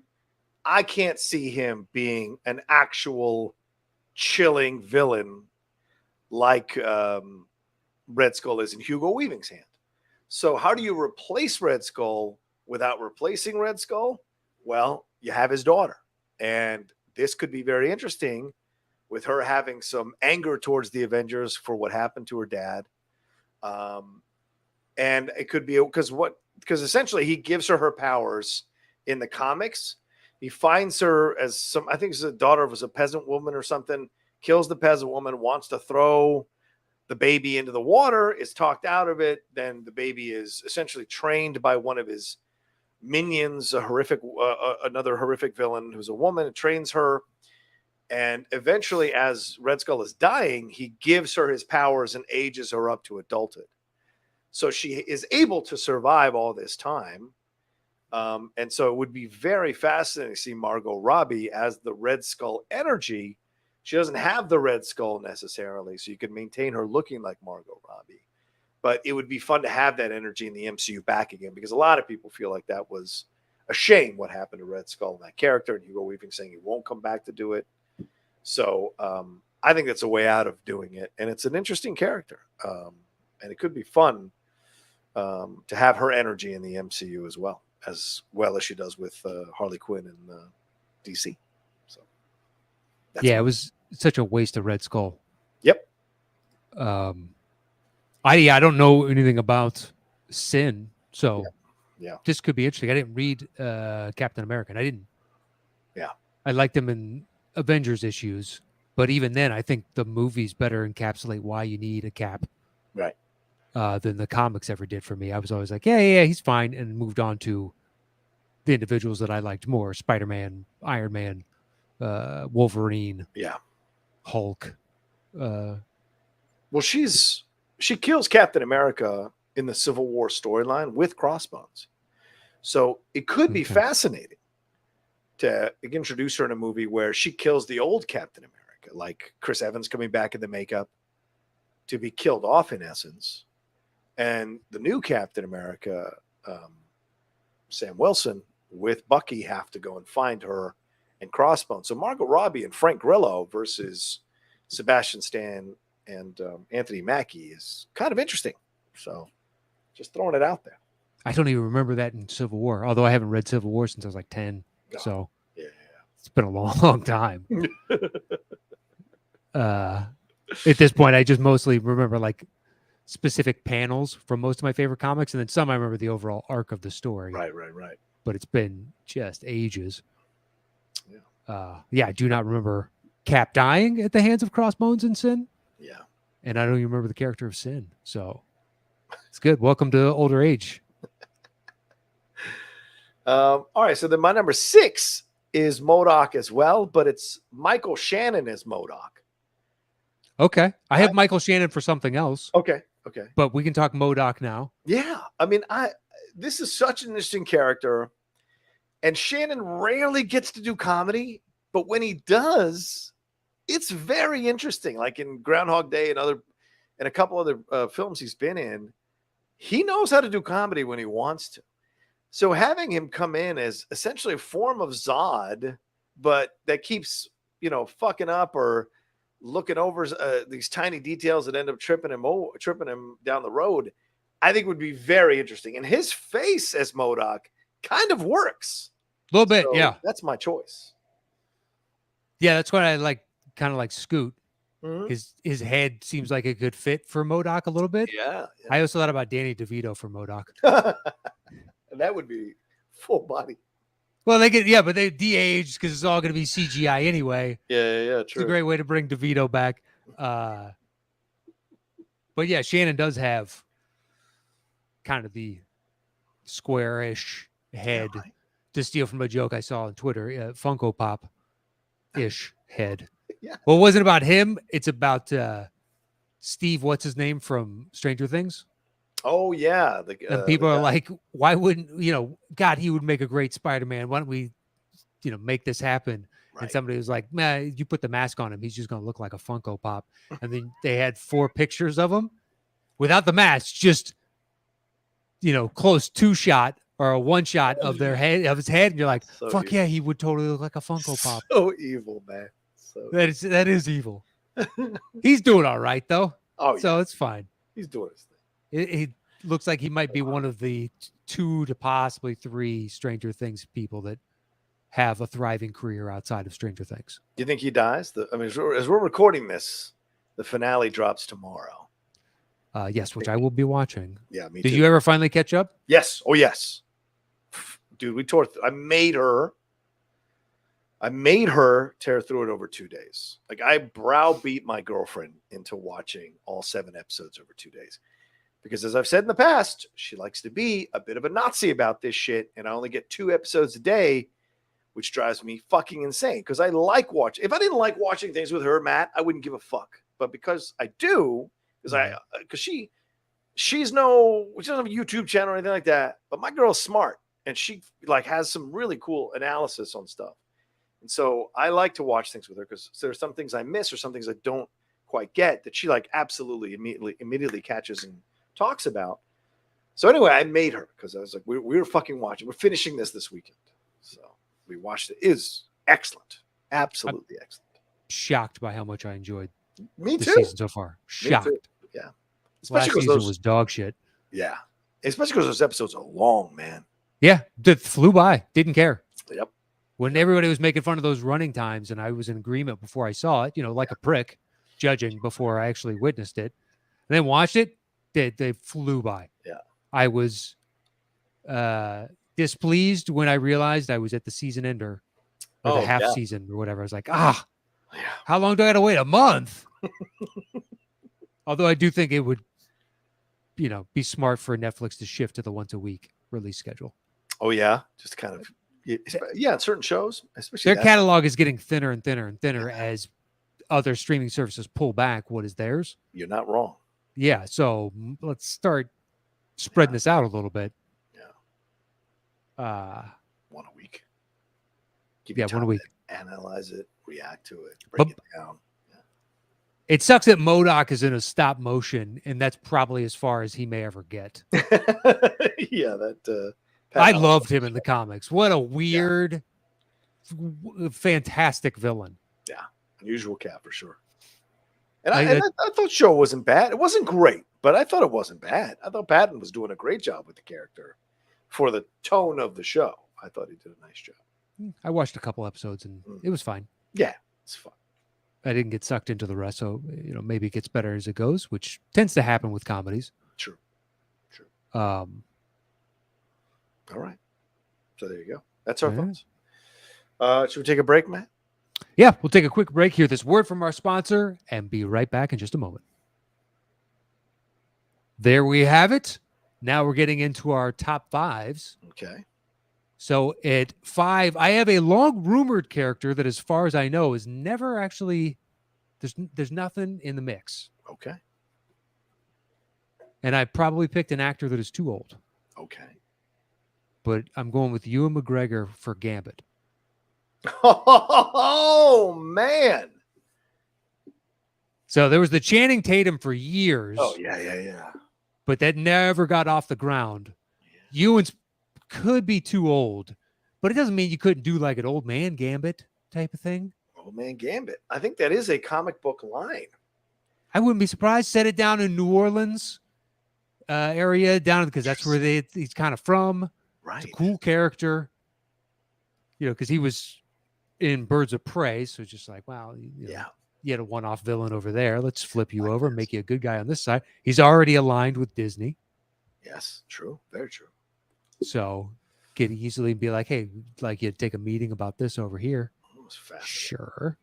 I can't see him being an actual chilling villain like Red Skull is in Hugo Weaving's hand. So how do you replace Red Skull without replacing Red Skull? Well, you have his daughter. And this could be very interesting with her having some anger towards the Avengers for what happened to her dad. And it could be because essentially he gives her powers in the comics. He finds her as I think it's a daughter of a peasant woman or something, kills the peasant woman, wants to throw the baby into the water, is talked out of it. Then the baby is essentially trained by one of his minions, another horrific villain who's a woman, and trains her. And eventually, as Red Skull is dying, he gives her his powers and ages her up to adulthood. So she is able to survive all this time. And so it would be very fascinating to see Margot Robbie as the Red Skull energy. She doesn't have the Red Skull necessarily, so you could maintain her looking like Margot Robbie. But it would be fun to have that energy in the MCU back again, because a lot of people feel like that was a shame what happened to Red Skull and that character, and Hugo Weaving saying he won't come back to do it. So I think that's a way out of doing it, and it's an interesting character. And it could be fun to have her energy in the MCU as well as she does with Harley Quinn in DC. So it was such a waste of Red Skull. Yep. I don't know anything about Sin, so Yeah. this could be interesting. I didn't read Captain America. I didn't. Yeah. I liked him in Avengers issues, but even then, I think the movies better encapsulate why you need a Cap, Right. Than the comics ever did for me. I was always like, yeah, he's fine, and moved on to the individuals that I liked more: Spider-Man, Iron Man, Wolverine, Yeah. Hulk. Well, she kills Captain America in the Civil War storyline with Crossbones. So it could be fascinating to introduce her in a movie where she kills the old Captain America, like Chris Evans coming back in the makeup to be killed off in essence. And the new Captain America, Sam Wilson, with Bucky have to go and find her and Crossbones. So Margot Robbie and Frank Grillo versus Sebastian Stan and Anthony Mackie is kind of interesting. So just throwing it out there. I don't even remember that in Civil War, although I haven't read Civil War since I was like 10. So yeah. It's been a long time. At this point, I just mostly remember like specific panels from most of my favorite comics, and then some I remember the overall arc of the story. Right. But it's been just ages. Yeah. I do not remember Cap dying at the hands of Crossbones and Sin. Yeah. And I don't even remember the character of Sin. So it's good. Welcome to older age. All right. So then my number 6 is MODOK as well, but it's Michael Shannon as MODOK. Okay. I have Michael Shannon for something else. Okay. But we can talk MODOK now. Yeah. I mean, this is such an interesting character. And Shannon rarely gets to do comedy, but when he does, it's very interesting. Like in Groundhog Day and a couple other films he's been in, he knows how to do comedy when he wants to. So having him come in as essentially a form of Zod, but that keeps, fucking up or looking over these tiny details that end up tripping him down the road, I think would be very interesting. And his face as MODOK kind of works. A little bit, so yeah. That's my choice. Yeah, that's what I like, kind of like Scoot. Mm-hmm. His head seems like it could fit for MODOK a little bit. Yeah. I also thought about Danny DeVito for MODOK. That would be full body. Well, but they de-aged because it's all going to be CGI anyway. Yeah, true. It's a great way to bring DeVito back. But yeah, Shannon does have kind of the square-ish head. Yeah, right. To steal from a joke I saw on Twitter, Funko Pop-ish head. Yeah. Well, it wasn't about him. It's about Steve, what's his name from Stranger Things? Oh, yeah. And people are like, why wouldn't, God, he would make a great Spider-Man. Why don't we, make this happen? Right. And somebody was like, man, you put the mask on him, he's just going to look like a Funko Pop. And then they had 4 pictures of him without the mask, just, close 2-shot. Or a 1-shot of his head, and you're like, so fuck evil. Yeah, he would totally look like a Funko Pop. So evil, man. That is evil. He's doing all right though. Oh, yeah. So it's fine. He's doing his thing. He looks like he might be one of the 2 to possibly 3 Stranger Things people that have a thriving career outside of Stranger Things. Do you think he dies? As we're recording this, the finale drops tomorrow. Yes, which I will be watching. Yeah, me too. Did you ever finally catch up? Yes. Oh, yes. Dude, we tore. I made her tear through it over 2 days. Like I browbeat my girlfriend into watching all 7 episodes over 2 days. Because as I've said in the past, she likes to be a bit of a Nazi about this shit. And I only get 2 episodes a day, which drives me fucking insane. Because I like watching. If I didn't like watching things with her, Matt, I wouldn't give a fuck. But because I do, because she doesn't have a YouTube channel or anything like that. But my girl's smart. And she has some really cool analysis on stuff. And so I like to watch things with her because there's some things I miss or some things I don't quite get that she absolutely immediately catches and talks about. So anyway, I made her because I was like, we were fucking watching. We're finishing this weekend. So we watched it. It is excellent. Absolutely excellent. Shocked by how much I enjoyed the season so far. Shocked. Yeah. Especially because season was dog shit. Yeah. Especially because those episodes are long, man. Yeah. It flew by. Didn't care. Yep. when everybody was making fun of those running times, and I was in agreement before I saw it, like a prick, judging before I actually witnessed it, and then watched it, they flew by. Yeah. I was displeased when I realized I was at the season ender, or the half season or whatever. I was like, how long do I got to wait? A month? Although I do think it would, be smart for Netflix to shift to the once a week release schedule. Oh yeah, just kind of certain shows, especially their catalog is getting thinner and thinner and thinner as other streaming services pull back what is theirs. You're not wrong. Yeah, so let's start spreading this out a little bit. Yeah. One a week. Give you time 1 week. Analyze it, react to it, break it down. It sucks that MODOK is in a stop motion, and that's probably as far as he may ever get. Yeah, that. I loved him in the comics. What a weird, fantastic villain. Yeah, unusual cat for sure. And I thought Show wasn't bad. It wasn't great, but I thought it wasn't bad. I thought Patton was doing a great job with the character for the tone of the show. I thought he did a nice job. I watched a couple episodes, and it was fine. Yeah, it's fun. I didn't get sucked into the rest, so maybe it gets better as it goes, which tends to happen with comedies. True. All right. So there you go. That's our thoughts. Should we take a break, Matt? Yeah, we'll take a quick break here. This word from our sponsor, and be right back in just a moment. There we have it. Now we're getting into our top fives. Okay. So at 5, I have a long rumored character that, as far as I know, is never actually, there's nothing in the mix. Okay. And I probably picked an actor that is too old. Okay. But I'm going with Ewan McGregor for Gambit. Oh, man. So there was the Channing Tatum for years. Oh, yeah. But that never got off the ground. Yeah. Ewan's could be too old, but it doesn't mean you couldn't do like an old man Gambit type of thing. Old man Gambit. I think that is a comic book line. I wouldn't be surprised. Set it down in New Orleans area, because that's where he's kind of from. Right. It's a cool character, because he was in Birds of Prey. So it's just like, wow, you had a one-off villain over there. Let's flip you over and make you a good guy on this side. He's already aligned with Disney. Yes, true. Very true. So could easily be like, hey, like you take a meeting about this over here. Sure.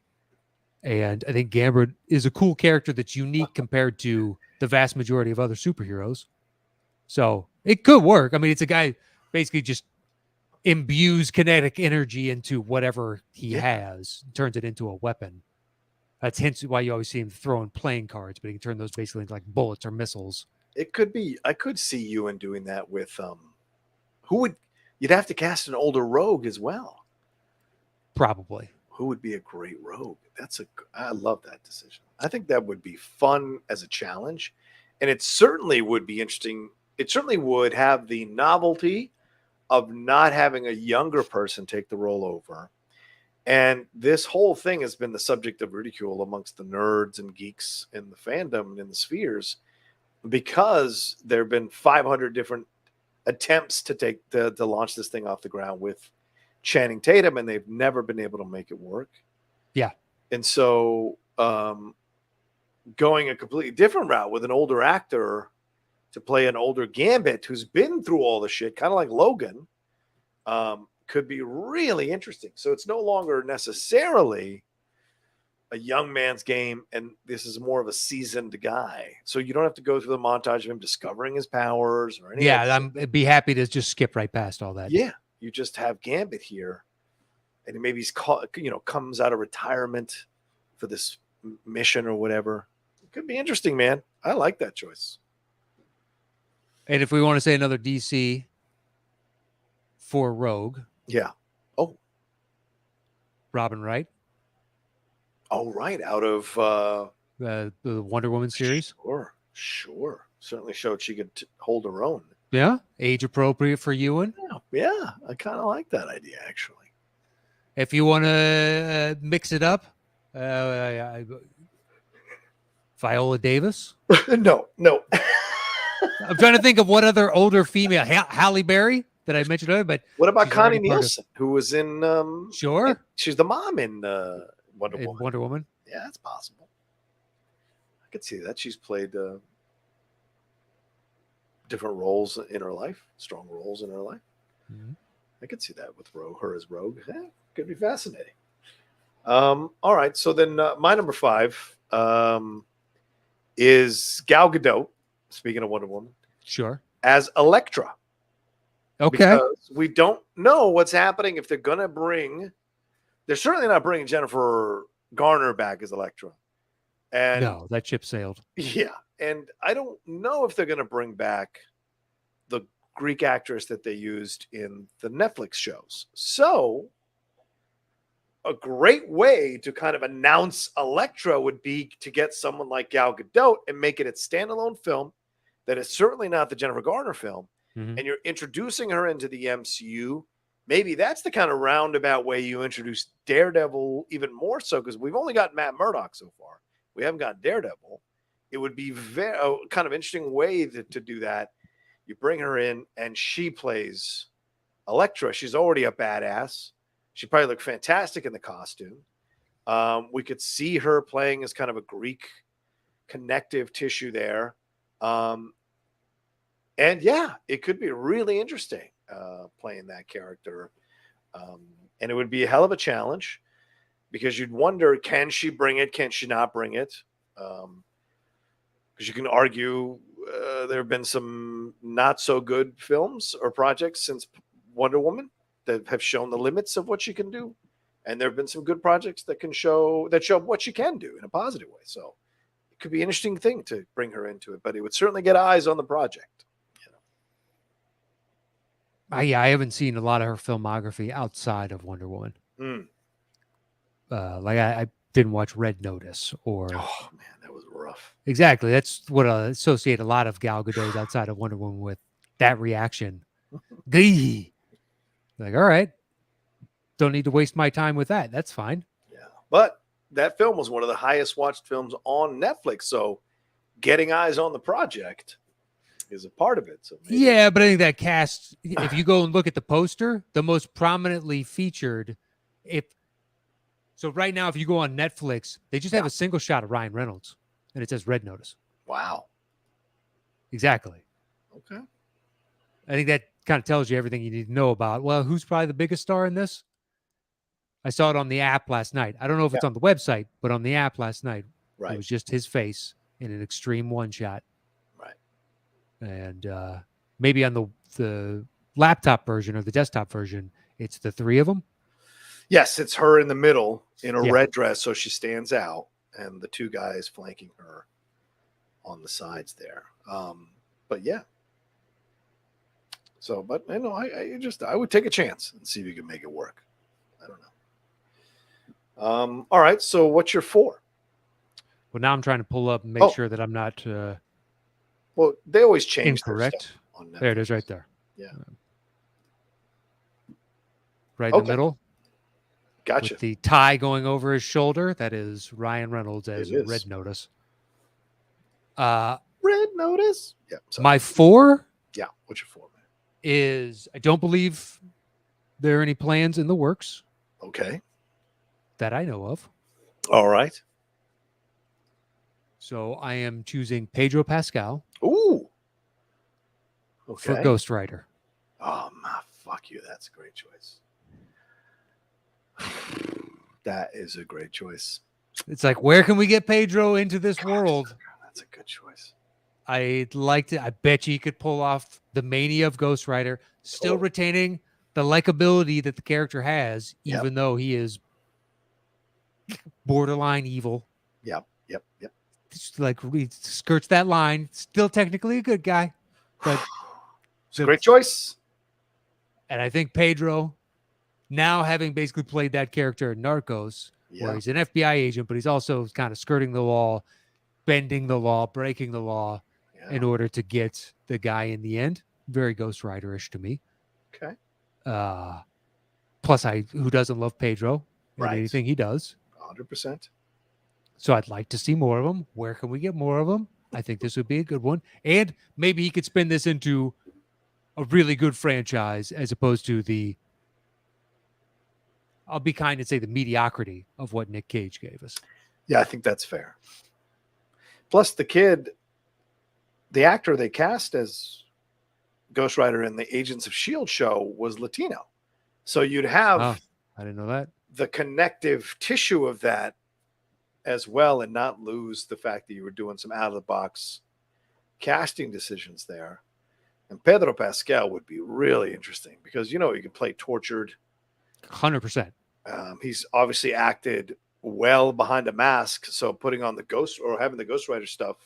And I think Gambit is a cool character that's unique compared to the vast majority of other superheroes. So it could work. I mean, it's a guy basically just imbues kinetic energy into whatever he has, turns it into a weapon. That's hence why you always see him throwing playing cards, but he can turn those basically into like bullets or missiles. It could be. I could see Ewan doing that with you'd have to cast an older rogue as well. Probably. Who would be a great rogue? I love that decision. I think that would be fun as a challenge. And it certainly would be interesting. It certainly would have the novelty of not having a younger person take the role over. And this whole thing has been the subject of ridicule amongst the nerds and geeks in the fandom and in the spheres, because there have been 500 different attempts to launch this thing off the ground with Channing Tatum, and they've never been able to make it work. Yeah. And so going a completely different route with an older actor to play an older Gambit who's been through all the shit, kind of like Logan, could be really interesting. So it's no longer necessarily a young man's game, and this is more of a seasoned guy. So you don't have to go through the montage of him discovering his powers or anything. Yeah, I'd be happy to just skip right past all that. Yeah, you just have Gambit here, and maybe he's comes out of retirement for this mission or whatever. It could be interesting, man. I like that choice. And if we want to say another DC for Rogue, yeah. Oh, Robin Wright. Oh, right. Out of the Wonder Woman series. Sure. Certainly showed she could hold her own. Yeah. Age appropriate for Ewan. Yeah. I kind of like that idea, actually. If you want to mix it up, Viola Davis. No. I'm trying to think of what other older female. Halle Berry. that I mentioned earlier, but What about she's Connie already part of- Nielsen, who was in? Sure. She's the mom in Wonder in Woman. Wonder Woman. Yeah, that's possible. I could see that. She's played different roles in her life, strong roles in her life. Mhm. I could see that with her as Rogue. Yeah, could be fascinating. All right, so then my number 5 is Gal Gadot. Speaking of Wonder Woman, Sure. as Elektra, Okay. because we don't know what's happening if they're going to bring. They're certainly not bringing Jennifer Garner back as Elektra, and No, that ship sailed. yeah, and I don't know if they're going to bring back the Greek actress that they used in the Netflix shows. So, a great way to kind of announce Elektra would be to get someone like Gal Gadot and make it a standalone film that is certainly not the Jennifer Garner film. Mhm. And you're introducing her into the MCU. Maybe that's the kind of roundabout way you introduce Daredevil even more so, because we've only got Matt Murdock so far. We haven't got Daredevil. It would be a kind of interesting way to do that. You bring her in and she plays Elektra. She's already a badass. She probably looked fantastic in the costume. We could see her playing as kind of a Greek connective tissue there. And yeah, it could be really interesting playing that character. And it would be a hell of a challenge because you'd wonder, can she bring it? Can she not bring it? Because you can argue there have been some not so good films or projects since Wonder Woman that have shown the limits of what she can do, and there have been some good projects that show what she can do in a positive way. So it could be an interesting thing to bring her into it, but it would certainly get eyes on the project. Yeah, I haven't seen a lot of her filmography outside of Wonder Woman. Mm. Like I didn't watch Red Notice or. Oh man, that was rough. Exactly. That's what I associate a lot of Gal Gadot's outside of Wonder Woman with, that reaction. Gee. Like, all right. Don't need to waste my time with that. That's fine. Yeah. But that film was one of the highest watched films on Netflix. So getting eyes on the project is a part of it. So maybe. Yeah, but I think that cast, if you go and look at the poster, the most prominently featured, so right now, if you go on Netflix, they just have a single shot of Ryan Reynolds and it says Red Notice. Wow. Exactly. Okay. I think that kind of tells you everything you need to know about, well, who's probably the biggest star in this? I saw it on the app last night. I don't know if it's on the website, but on the app last night, Right. it was just his face in an extreme one shot. Right. And maybe on the laptop version or the desktop version, it's the three of them. Yes, it's her in the middle in a red dress, so she stands out, and the two guys flanking her on the sides there. But yeah. So, but I know I would take a chance and see if you can make it work. I don't know. All right. So, what's your 4? Well, now I'm trying to pull up and make sure that I'm not. Well, they always change. Incorrect. On Netflix. There it is, right there. Yeah. Right in the middle. Gotcha. With the tie going over his shoulder, that is Ryan Reynolds as Red Notice. Red Notice. Yeah. My 4. Yeah. What's your 4, man? Is I don't believe there are any plans in the works. Okay. That I know of. All right. So I am choosing Pedro Pascal. Ooh. Okay. For Ghost Rider. Oh my, fuck you! That's a great choice. That is a great choice. It's like, where can we get Pedro into this world? That's a good choice. I'd like to. I bet you could pull off the mania of Ghost Rider, still retaining the likability that the character has, even though he is borderline evil. Yep. Just like he skirts that line. Still technically a good guy, but it's a great choice. And I think Pedro, now having basically played that character in Narcos, where he's an FBI agent, but he's also kind of skirting the law, bending the law, breaking the law in order to get the guy in the end. Very Ghost Rider-ish to me. Okay. Plus, who doesn't love Pedro and anything he does? 100%. So I'd like to see more of him. Where can we get more of him? I think this would be a good one. And maybe he could spin this into a really good franchise as opposed to the, I'll be kind and say, the mediocrity of what Nick Cage gave us. Yeah, I think that's fair. Plus, the kid, the actor they cast as Ghost Rider in the Agents of S.H.I.E.L.D. show was Latino. So you'd have I didn't know that. the connective tissue of that as well and not lose the fact that you were doing some out of the box casting decisions there. And Pedro Pascal would be really interesting because, you can play tortured. 100%. He's obviously acted well behind a mask. So putting on the Ghost or having the Ghost Rider stuff,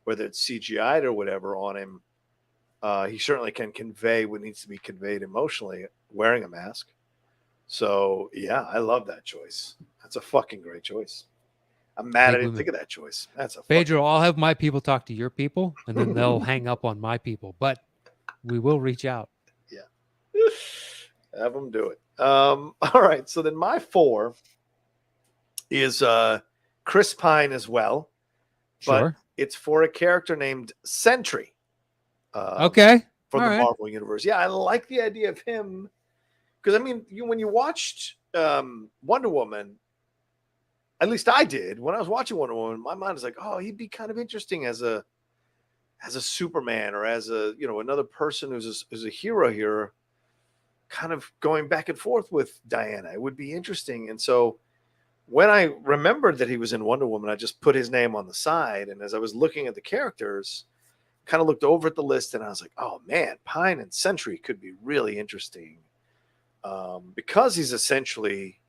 whether it's CGI'd or whatever on him, he certainly can convey what needs to be conveyed emotionally wearing a mask. So, yeah, I love that choice. That's a fucking great choice. I'm mad I didn't think of that choice. That's a Pedro, I'll have my people talk to your people, and then they'll hang up on my people. But we will reach out. Yeah. Have them do it. All right. So then my 4 is Chris Pine as well. Sure. But it's for a character named Sentry. Okay. From the Marvel Universe. Yeah, I like the idea of him. Because, I mean, when you watched Wonder Woman, at least I did, when I was watching Wonder Woman, my mind was like, oh, he'd be kind of interesting as a Superman or as a, another person who's a hero here, kind of going back and forth with Diana. It would be interesting. And so when I remembered that he was in Wonder Woman, I just put his name on the side. And as I was looking at the characters, kind of looked over at the list and I was like, oh man, Pine and Sentry could be really interesting. Because he's essentially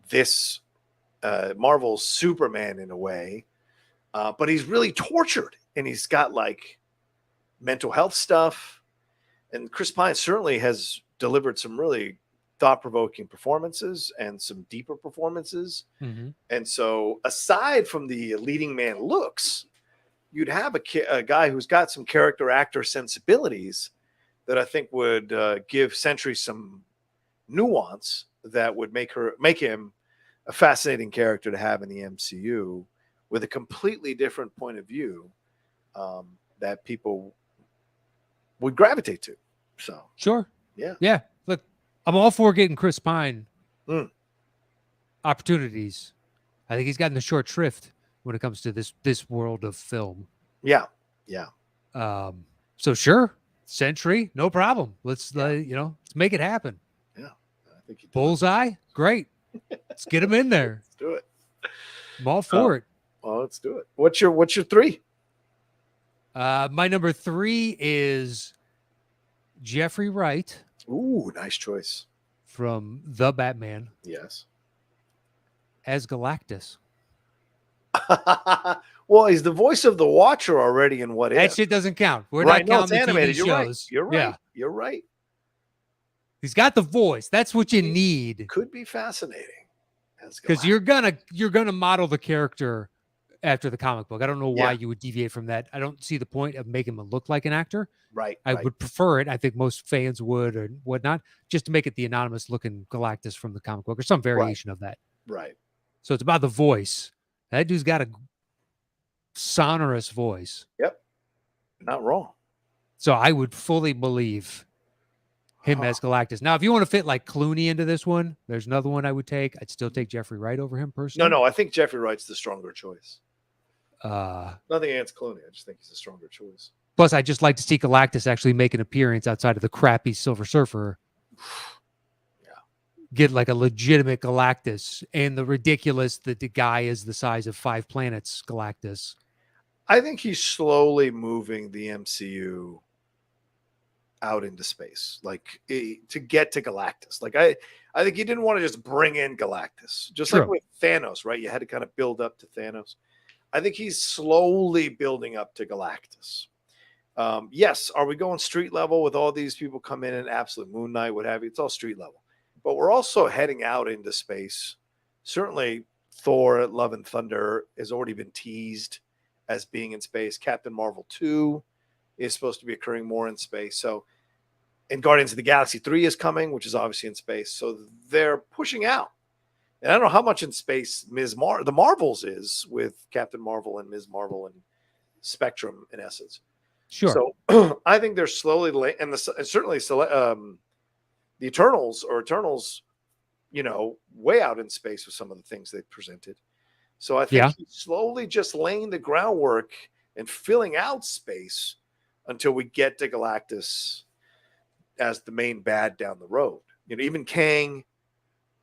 this Marvel's Superman in a way, but he's really tortured and he's got like mental health stuff. And Chris Pine certainly has delivered some really thought-provoking performances and some deeper performances. Mm-hmm. And so aside from the leading man looks, you'd have a guy who's got some character actor sensibilities that I think would give Sentry some nuance that would make him a fascinating character to have in the MCU with a completely different point of view that people would gravitate to. So sure. Yeah. Look, I'm all for getting Chris Pine opportunities. I think he's gotten the short shrift when it comes to this world of film. Yeah. So sure, Sentry, no problem. Let's let's make it happen. Yeah. I think Bullseye, great. Let's get him in there. Let's do it. I'm all for it. Well, let's do it. What's your 3? My number 3 is Jeffrey Wright. Ooh, nice choice. From The Batman. Yes. As Galactus. Well, he's the voice of the Watcher already in What If. That shit doesn't count. We're not counting the animated. TV shows. You're right. Yeah. You're right. He's got the voice. That's what you need. Could be fascinating. Because you're gonna model the character after the comic book. I don't know why you would deviate from that. I don't see the point of making him look like an actor. Right. I would prefer it. I think most fans would or whatnot, just to make it the anonymous looking Galactus from the comic book or some variation of that. Right. So it's about the voice. That dude's got a sonorous voice. Yep. Not wrong. So I would fully believe him as Galactus. Now, if you want to fit like Clooney into this one, there's another one I would take. I'd still take Jeffrey Wright over him personally. No, I think Jeffrey Wright's the stronger choice. Nothing against Clooney. I just think he's a stronger choice. Plus, I just like to see Galactus actually make an appearance outside of the crappy Silver Surfer. Get like a legitimate Galactus and the ridiculous that the guy is the size of 5 planets Galactus. I think he's slowly moving the MCU out into space, like to get to Galactus. Like I think he didn't want to just bring in Galactus, just like with Thanos, right? You had to kind of build up to Thanos. I think he's slowly building up to Galactus. Yes, are we going street level with all these people come in and absolute Moon Knight, what have you? It's all street level, but we're also heading out into space. Certainly, Thor: Love and Thunder has already been teased as being in space. Captain Marvel 2 is supposed to be occurring more in space. So, and Guardians of the Galaxy 3 is coming, which is obviously in space. So they're pushing out. And I don't know how much in space the Marvels is with Captain Marvel and Ms. Marvel and Spectrum in essence. Sure. So I think they're slowly and certainly the Eternals, way out in space with some of the things they presented. So I think he's slowly just laying the groundwork and filling out space until we get to Galactus as the main bad down the road. Even Kang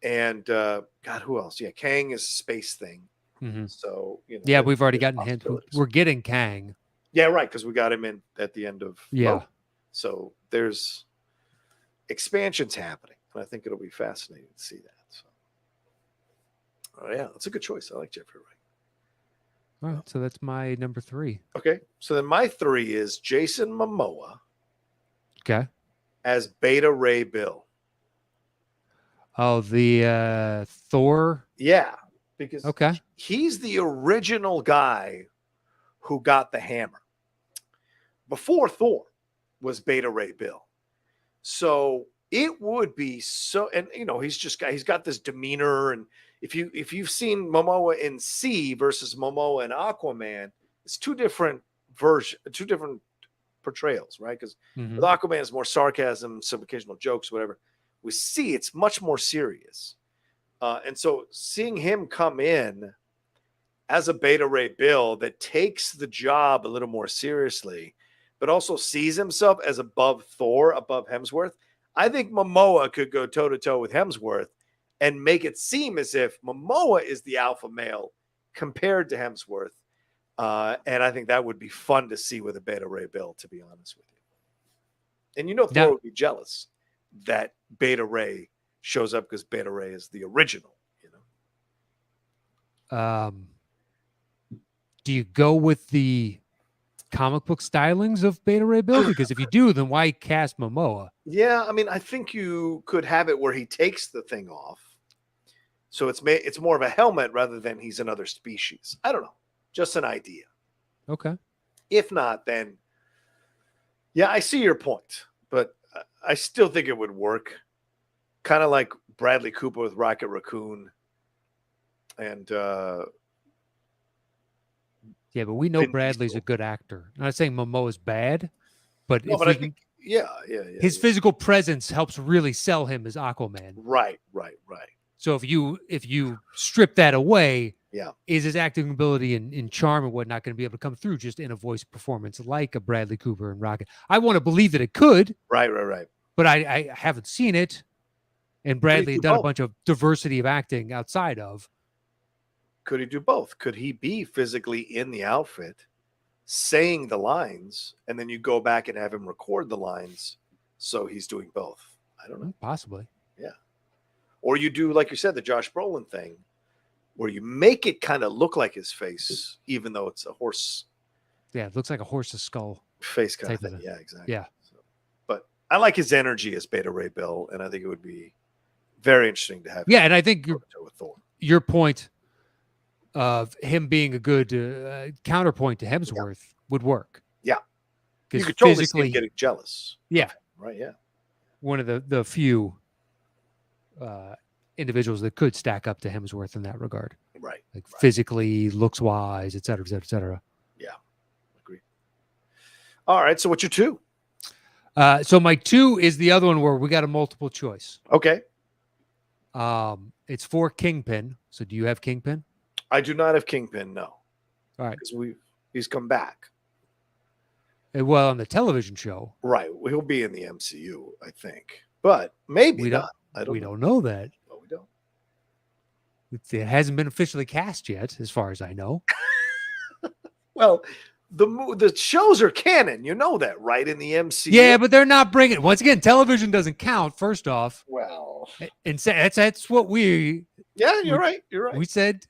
and God, who else? Yeah, Kang is a space thing. Mm-hmm. So we've already gotten a hint. We're getting Kang. Yeah, right, because we got him in at the end of Loki. So there's expansions happening, and I think it'll be fascinating to see that. So, that's a good choice. I like Jeffrey Wright. All right, so that's my number 3. Okay, so then my 3 is Jason Momoa. Okay. As Beta Ray Bill. Oh, the Thor. Yeah, because he's the original guy who got the hammer. Before Thor was Beta Ray Bill. So it would be so, and he's got this demeanor, and if you've seen Momoa in Sea versus Momoa in Aquaman, it's two different portrayals, right? Because with Aquaman is more sarcasm, some occasional jokes, whatever. With Sea, it's much more serious. And so seeing him come in as a Beta Ray Bill that takes the job a little more seriously, but also sees himself as above Thor, above Hemsworth, I think Momoa could go toe-to-toe with Hemsworth and make it seem as if Momoa is the alpha male compared to Hemsworth. And I think that would be fun to see with a Beta Ray Bill, to be honest with you. And Thor would be jealous that Beta Ray shows up because Beta Ray is the original. Do you go with the comic book stylings of Beta Ray Bill? Because if you do, then why cast Momoa? Yeah, I mean, I think you could have it where he takes the thing off, so it's more of a helmet rather than he's another species. I don't know, just an idea. Okay. If not, then yeah, I see your point, but I still think it would work. Kind of like Bradley Cooper with Rocket Raccoon, and yeah, but we know Bradley's a good actor. I'm not saying Momoa's bad, but I think his physical presence helps really sell him as Aquaman. Right. So if you strip that away, yeah, is his acting ability and charm and whatnot going to be able to come through just in a voice performance like a Bradley Cooper and Rocket? I want to believe that it could. Right. But I haven't seen it. And Bradley had done a bunch of diversity of acting outside of. Could he do both? Could he be physically in the outfit, saying the lines, and then you go back and have him record the lines, so he's doing both? I don't know. Possibly. Yeah. Or you do, like you said, the Josh Brolin thing, where you make it kind of look like his face, even though it's a horse. Yeah, it looks like a horse's skull. Face kind of thing. Yeah, exactly. Yeah. So, but I like his energy as Beta Ray Bill, and I think it would be very interesting to have. Yeah, and I think with Thor. Your point of him being a good counterpoint to Hemsworth would work. Yeah. You could totally see him getting jealous. Yeah. Right, yeah. One of the few individuals that could stack up to Hemsworth in that regard. Right. Like physically, looks-wise, et cetera, et cetera, et cetera. Yeah. Agree. All right, so what's your 2? So my 2 is the other one where we got a multiple choice. Okay. It's for Kingpin. So do you have Kingpin? I do not have Kingpin, no. All right. Because he's come back. Well, on the television show. Right. He'll be in the MCU, I think. But maybe not. We don't know that. No, we don't. It hasn't been officially cast yet, as far as I know. Well, the shows are canon. You know that, right? In the MCU. Yeah, but they're not bringing. Once again, television doesn't count. First off. Well, and that's what we. Yeah, you're right. You're right. We said.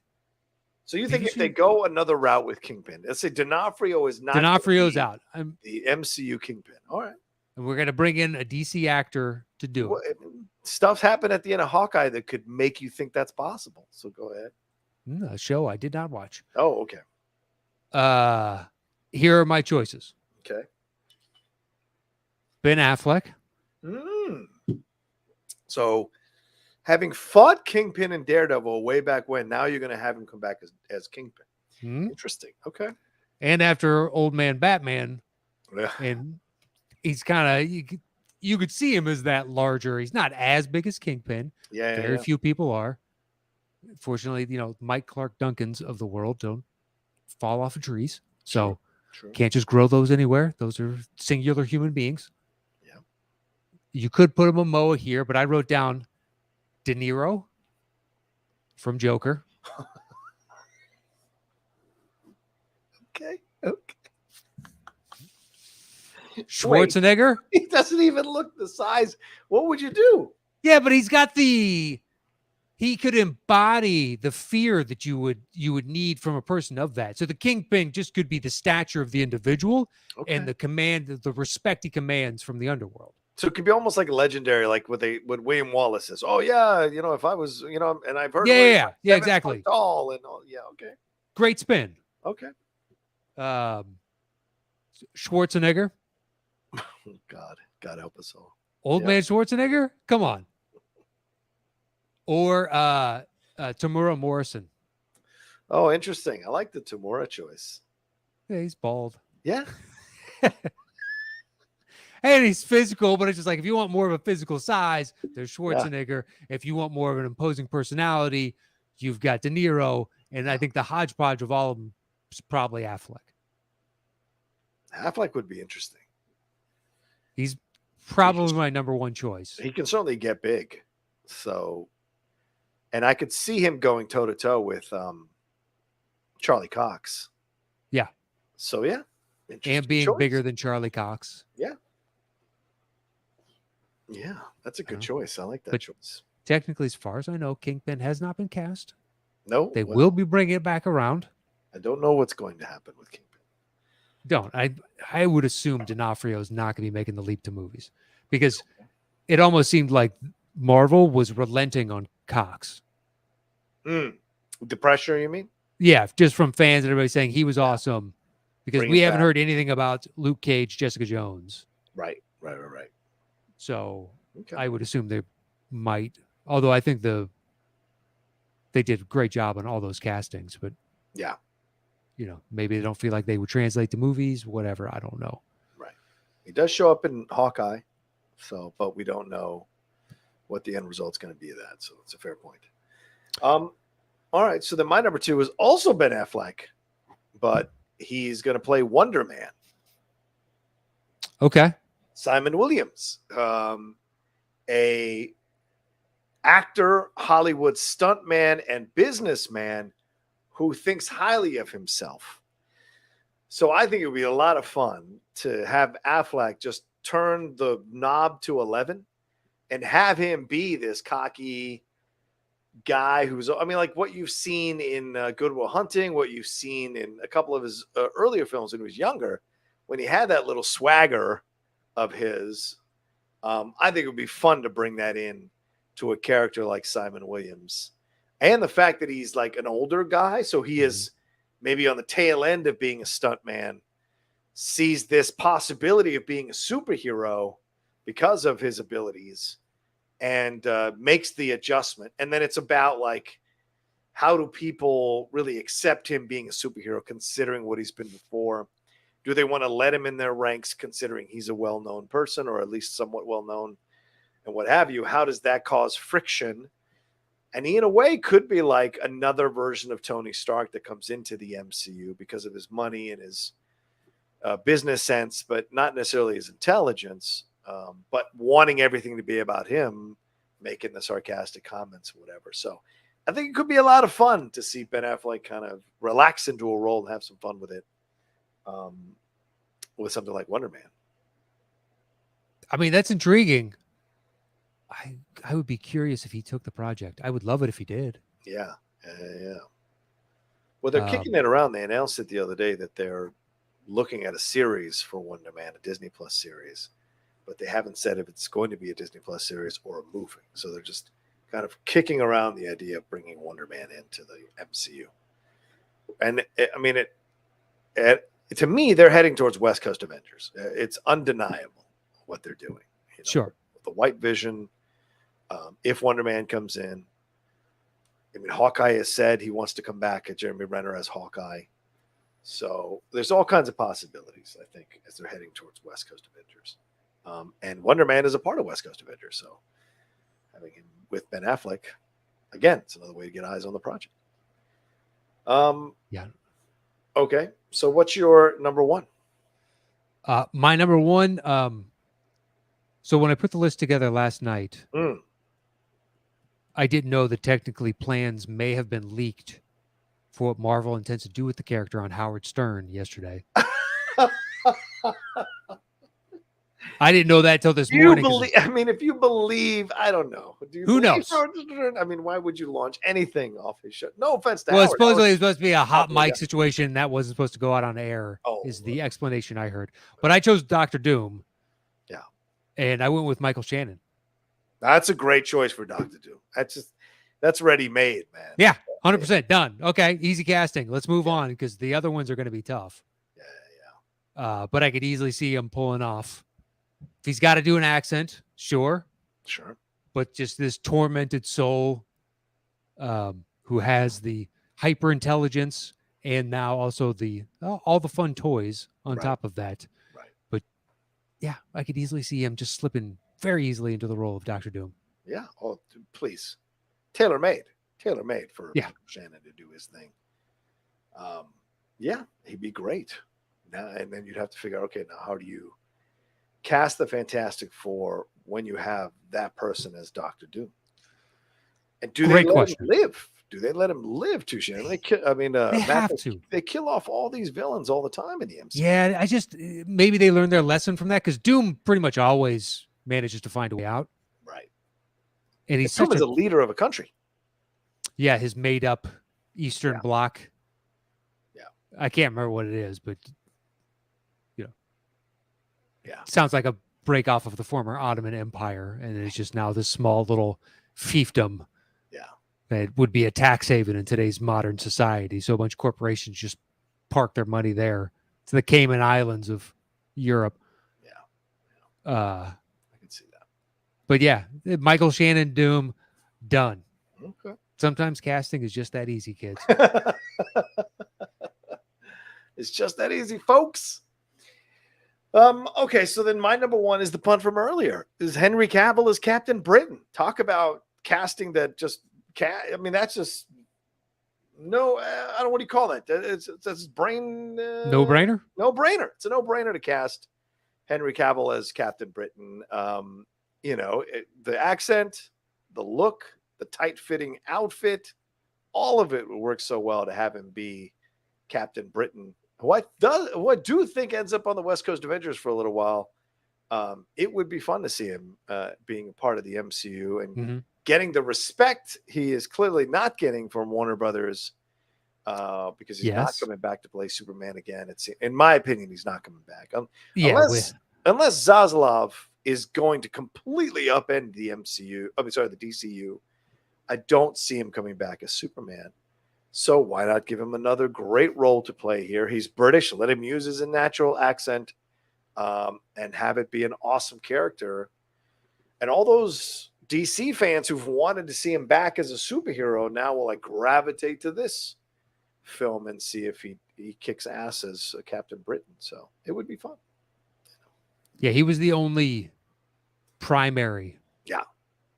So you think if they go another route with Kingpin, let's say D'Onofrio is not. D'Onofrio's out. The MCU Kingpin. All right. And we're going to bring in a DC actor to do it. Stuff happened at the end of Hawkeye that could make you think that's possible. So go ahead. A show I did not watch. Oh, okay. Here are my choices. Okay. Ben Affleck. So having fought Kingpin and Daredevil way back when, now you're going to have him come back as Kingpin. Interesting. Okay. And after Old Man Batman. Yeah. and he's kind of you could see him as that larger. He's not as big as Kingpin. Yeah. Very Yeah. few people are. Fortunately, Mike Clark Duncans of the world don't fall off of trees, True. so True. can't just grow those anywhere. Those are singular human beings. Yeah. You could put a Momoa here, but I wrote down De Niro from Joker. Okay. Okay. Schwarzenegger. He doesn't even look the size. What would you do? Yeah, but he's got he could embody the fear that you would need from a person of that. So the Kingpin just could be the stature of the individual and the respect he commands from the underworld. So it could be almost like legendary, like what William Wallace says. Oh yeah, if I was, and I've heard. Yeah, exactly. Tall and all. Yeah, okay. Great spin. Okay. Schwarzenegger. God help us all. Old man Schwarzenegger. Come on. Or Tamura Morrison. Oh, interesting. I like the Tamura choice. Yeah, he's bald. Yeah. And he's physical, but it's just like if you want more of a physical size, there's Schwarzenegger. Yeah. If you want more of an imposing personality, you've got De Niro. And I think the hodgepodge of all of them is probably Affleck. Affleck would be interesting. He's probably my number one choice. He can certainly get big. So, and I could see him going toe to toe with Charlie Cox. Yeah. So, yeah. And being bigger than Charlie Cox. Yeah. Yeah, that's a good choice. I like that choice. Technically, as far as I know, Kingpin has not been cast. No. They will be bringing it back around. I don't know what's going to happen with Kingpin. I would assume D'Onofrio is not going to be making the leap to movies because it almost seemed like Marvel was relenting on Cox. The pressure, you mean? Yeah, just from fans and everybody saying he was awesome because we haven't heard anything about Luke Cage, Jessica Jones. Right. So I would assume they might, although I think they did a great job on all those castings, but yeah, maybe they don't feel like they would translate to movies, whatever. I don't know. Right. He does show up in Hawkeye. So, but we don't know what the end result's going to be of that. So it's a fair point. All right. So then my number 2 is also Ben Affleck, but he's going to play Wonder Man. Okay. Simon Williams, a actor, Hollywood stuntman, and businessman who thinks highly of himself. So I think it would be a lot of fun to have Affleck just turn the knob to 11 and have him be this cocky guy who's, like what you've seen in Good Will Hunting, what you've seen in a couple of his earlier films when he was younger, when he had that little swagger of his. I think it would be fun to bring that in to a character like Simon Williams, and the fact that he's like an older guy, so he is maybe on the tail end of being a stuntman, sees this possibility of being a superhero because of his abilities, and makes the adjustment. And then it's about like, how do people really accept him being a superhero considering what he's been before? Do they want to let him in their ranks considering he's a well-known person, or at least somewhat well-known, and what have you? How does that cause friction? And he, in a way, could be like another version of Tony Stark that comes into the MCU because of his money and his business sense, but not necessarily his intelligence, but wanting everything to be about him, making the sarcastic comments, whatever. So I think it could be a lot of fun to see Ben Affleck kind of relax into a role and have some fun with it. With something like Wonder Man. I mean, that's intriguing. I would be curious if he took the project. I would love it if he did. Yeah. Well, they're kicking it around. They announced it the other day that they're looking at a series for Wonder Man, a Disney Plus series, but they haven't said if it's going to be a Disney Plus series or a movie. So they're just kind of kicking around the idea of bringing Wonder Man into the MCU. And to me, they're heading towards West Coast Avengers. It's undeniable what they're doing. Sure. The White Vision, if Wonder Man comes in. Hawkeye has said he wants to come back at Jeremy Renner as Hawkeye. So there's all kinds of possibilities, I think, as they're heading towards West Coast Avengers. And Wonder Man is a part of West Coast Avengers. So having him with Ben Affleck, again, it's another way to get eyes on the project. Yeah. Okay. So what's your number one? My number one. So when I put the list together last night, I didn't know that technically plans may have been leaked for what Marvel intends to do with the character on Howard Stern yesterday. I didn't know that till this morning. If you believe, I don't know. Who knows? I mean, why would you launch anything off his show? No offense to Well, Howard. supposedly it's supposed to be a hot mic situation that wasn't supposed to go out on air. Is the explanation I heard. But I chose Dr. Doom. Yeah. And I went with Michael Shannon. That's a great choice for Dr. Doom. That's ready made, man. Yeah, 100% done. Okay, easy casting. Let's move on because the other ones are going to be tough. Yeah. But I could easily see him pulling off. If he's got to do an accent, sure. But just this tormented soul who has the hyper intelligence and now also all the fun toys on top of that. Right. But yeah, I could easily see him just slipping very easily into the role of Dr. Doom. Yeah. Oh, please. Tailor made for Shannon to do his thing. Yeah, he'd be great. Now, and then you'd have to figure out, okay, now how do you cast the Fantastic Four when you have that person as Dr. Doom? And do they let him live? Do they let him live too, Shannon? They have to. They kill off all these villains all the time in the MCU. Yeah, maybe they learned their lesson from that because Doom pretty much always manages to find a way out. Right. And he's Doom is a leader of a country. Yeah, his made up Eastern Bloc. Yeah. I can't remember what it is, but yeah, sounds like a break off of the former Ottoman Empire, and it's just now this small little fiefdom. Yeah. That would be a tax haven in today's modern society. So a bunch of corporations just park their money there. It's the Cayman Islands of Europe. Yeah. I can see that. But yeah, Michael Shannon Doom, done. Okay. Sometimes casting is just that easy, kids. It's just that easy, folks. Okay, so then my number one is the punt from earlier. Is Henry Cavill as Captain Britain. Talk about casting that just that's just no. I don't know, what do you call that? It's brain. No brainer. No brainer. It's a no brainer to cast Henry Cavill as Captain Britain. The accent, the look, the tight-fitting outfit, all of it works so well to have him be Captain Britain. What do think ends up on the West Coast Avengers for a little while. It would be fun to see him being a part of the MCU and getting the respect he is clearly not getting from Warner Brothers because he's not coming back to play Superman again. In my opinion, he's not coming back unless Zaslav is going to completely upend the MCU. The DCU. I don't see him coming back as Superman. So why not give him another great role to play here? He's British. Let him use his natural accent and have it be an awesome character. And all those DC fans who've wanted to see him back as a superhero now will gravitate to this film and see if he kicks ass as Captain Britain. So it would be fun. Yeah, he was the only primary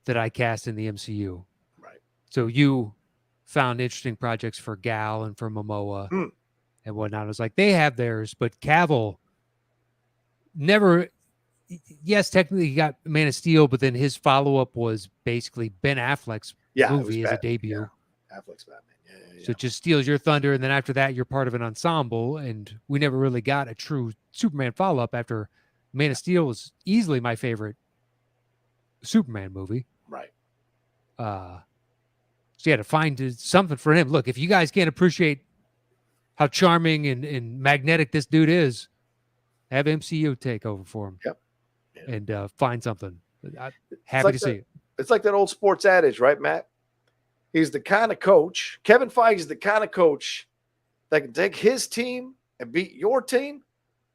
that I cast in the MCU. Right. So you found interesting projects for Gal and for Momoa and whatnot. I was like, they have theirs, but Cavill never. Yes, technically he got Man of Steel, but then his follow-up was basically Ben Affleck's movie as a debut. Yeah. Affleck's Batman. Yeah. So it just steals your thunder, and then after that, you're part of an ensemble, and we never really got a true Superman follow-up after Man of Steel was easily my favorite Superman movie. Right. So you had to find something for him. Look, if you guys can't appreciate how charming and magnetic this dude is, have MCU take over for him. Yep. Yeah. And find something. I'm happy to see it. It's like that old sports adage, right, Matt? He's the kind of coach. Kevin Feige is the kind of coach that can take his team and beat your team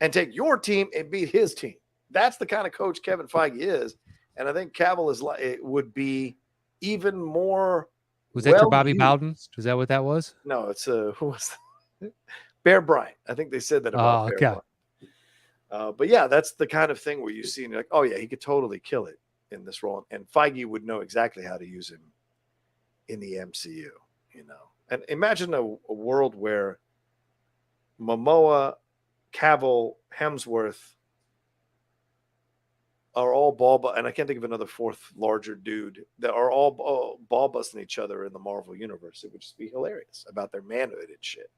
and take your team and beat his team. That's the kind of coach Kevin Feige is. And I think Cavill would be even more. Was that your Bobby Bowden? Was that what that was? No, it's who was Bear Bryant. I think they said that about Bear okay. Bryant. But yeah, that's the kind of thing where you see and you're like, oh yeah, he could totally kill it in this role. And Feige would know exactly how to use him in the MCU, And imagine a world where Momoa, Cavill, Hemsworth are all and I can't think of another fourth larger dude that are all ball busting each other in the Marvel universe. It would just be hilarious about their manhood and shit.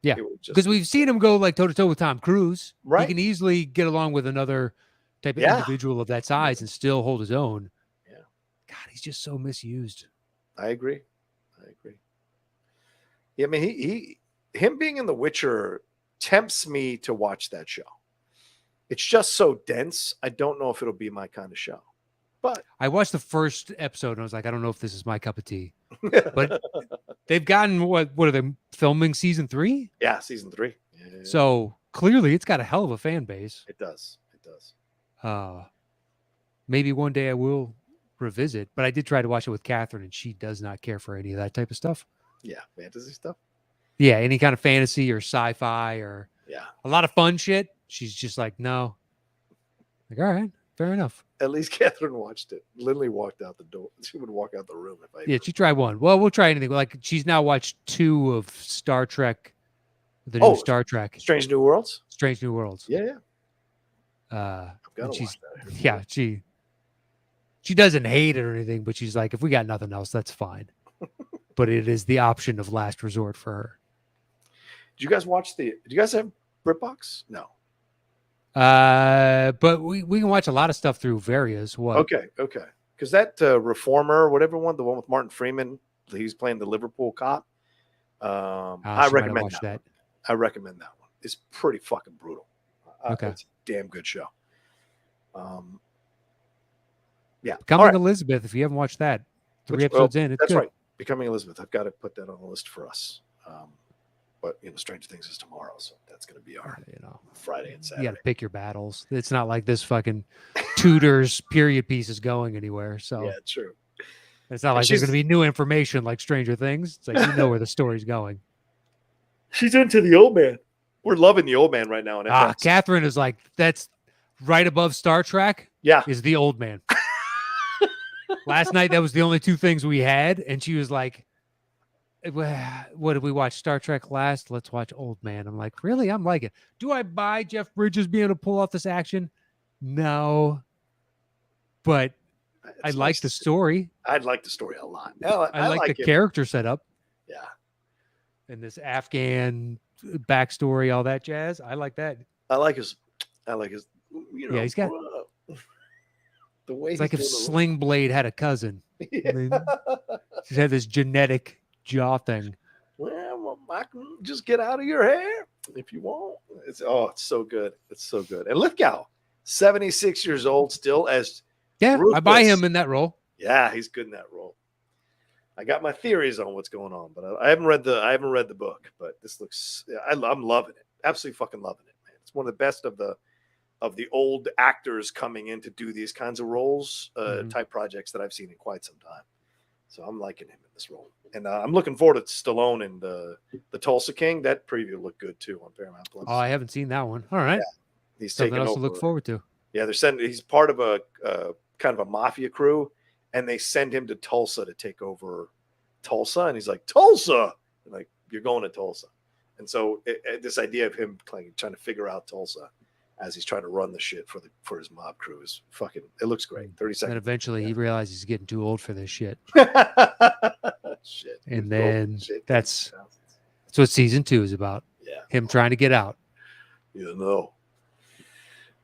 Yeah, because we've seen him go like toe to toe with Tom Cruise. Right. He can easily get along with another type of individual of that size and still hold his own. Yeah. God, he's just so misused. I agree. Yeah, I mean, him being in The Witcher tempts me to watch that show. It's just so dense. I don't know if it'll be my kind of show. But I watched the first episode and I was like, I don't know if this is my cup of tea. But they've gotten what are they filming season 3? Yeah, season 3. Yeah. So clearly it's got a hell of a fan base. It does. Maybe one day I will revisit, but I did try to watch it with Catherine and she does not care for any of that type of stuff. Yeah, fantasy stuff. Yeah, any kind of fantasy or sci-fi or a lot of fun shit. She's just like, no. Like, all right, fair enough. At least Catherine watched it. Lindley walked out the door. She would walk out the room if I. Yeah, she tried one. Well, we'll try anything. Like she's now watched 2 of Star Trek, the new Star Trek, Strange New Worlds. Strange New Worlds. Yeah. I've got to watch that. Yeah, she doesn't hate it or anything, but she's like, if we got nothing else, that's fine. But it is the option of last resort for her. Did you guys watch do you guys have BritBox? No. But we can watch a lot of stuff through Various. What? Okay. Because that Reformer, whatever one, the one with Martin Freeman, he's playing the Liverpool cop. I recommend that. I recommend that one. It's pretty fucking brutal. Okay. It's a damn good show. Yeah. Becoming Elizabeth, if you haven't watched that, 3 episodes in, it's that's good. right. Becoming Elizabeth. I've got to put that on the list for us. But Stranger Things is tomorrow, so that's going to be our Friday and Saturday. You got to pick your battles. It's not like this fucking Tudors period piece is going anywhere. So yeah, true. It's not like there's going to be new information like Stranger Things. It's like you know where the story's going. She's into The Old Man. We're loving The Old Man right now. Catherine is like, that's right above Star Trek. Yeah, is The Old Man. Last night, that was the only 2 things we had, and she was like, what did we watch? Star Trek last? Let's watch Old Man. I'm like, really? I'm like it. Do I buy Jeff Bridges being able to pull off this action? No. But I like the story. I'd like the story a lot. I like the character setup. Yeah. And this Afghan backstory, all that jazz. I like that. I like his yeah, he's got the way it's like if Sling Blade had a cousin. Yeah. She had this genetic jaw thing. Well, I can just get out of your hair if you want. It's so good. It's so good. And Lithgow, 76 years old, still as ruthless. I buy him in that role. Yeah, he's good in that role. I got my theories on what's going on, but I haven't read the book. But this looks, I'm loving it. Absolutely fucking loving it, man. It's one of the best of the old actors coming in to do these kinds of roles, type projects that I've seen in quite some time. So I'm liking him in this role. And I'm looking forward to Stallone in the Tulsa King. That preview looked good too on Paramount Plus. Oh, I haven't seen that one. All right. Yeah. He's something taking else over. to look forward to. Yeah, he's part of a kind of a mafia crew, and they send him to Tulsa to take over Tulsa. And he's like, Tulsa! And like, you're going to Tulsa. And so this idea of him trying to figure out Tulsa as he's trying to run the shit for his mob crew is fucking, it looks great. 30 seconds. And eventually he realizes he's getting too old for this shit. Shit. And then that's what season 2 is about. Yeah. Him trying to get out.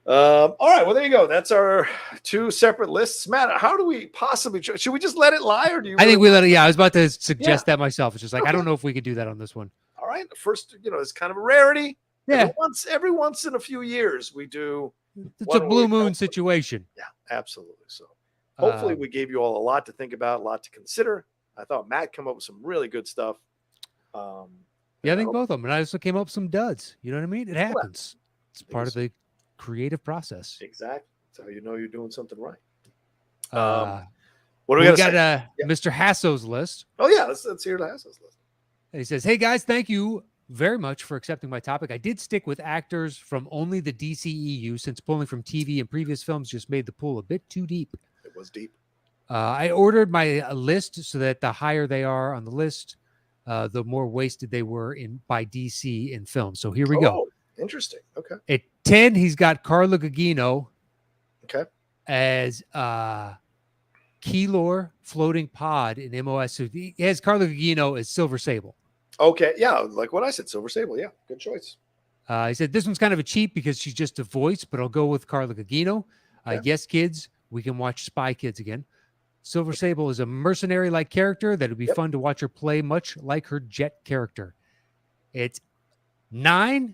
All right. Well, there you go. That's our 2 separate lists. Matt, how do we possibly, should we just let it lie or do you? I think we let it. Yeah. I was about to suggest that myself. It's just like, I don't know if we could do that on this one. All right. First, it's kind of a rarity. Yeah. Every once in a few years we do. It's a blue moon situation. Yeah, absolutely. So hopefully we gave you all a lot to think about, a lot to consider. I thought Matt came up with some really good stuff. I think both of them. And I also came up with some duds. You know what I mean? It happens. It's part of the creative process. Exactly. That's how you know you're doing something right. What do we got? Mr. Hasso's list. Oh, yeah. Let's hear the Hasso's list. And he says, hey, guys, thank you very much for accepting my topic. I did stick with actors from only the DCEU since pulling from TV and previous films just made the pool a bit too deep. It was deep. I ordered my list so that the higher they are on the list, the more wasted they were by DC in film. So here we go. Interesting. Okay. At 10, he's got Carla Gugino Okay. as Keylor Floating Pod in MOS. So he has Carla Gugino as Silver Sable. Okay. Yeah. Like what I said, Silver Sable. Yeah. Good choice. He said, this one's kind of a cheat because she's just a voice, but I'll go with Carla Gugino. Yes, kids, we can watch Spy Kids again. Silver Sable is a mercenary-like character that would be fun to watch her play, much like her Jet character. It's 9.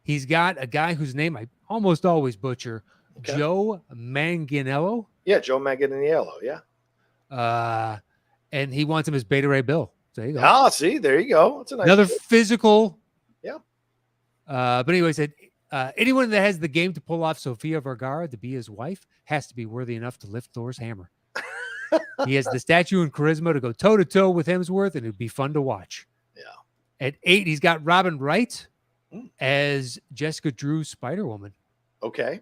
He's got a guy whose name I almost always butcher, Joe Manganiello. Yeah, Joe Manganiello, yeah. And he wants him as Beta Ray Bill. There you go. Ah, see, there you go. That's a nice another choice. Physical. Yeah. But anyway, said anyone that has the game to pull off Sofia Vergara to be his wife has to be worthy enough to lift Thor's hammer. He has the stature and charisma to go toe-to-toe with Hemsworth, and it'd be fun to watch. Yeah. At 8, he's got Robin Wright as Jessica Drew's Spider-Woman. Okay.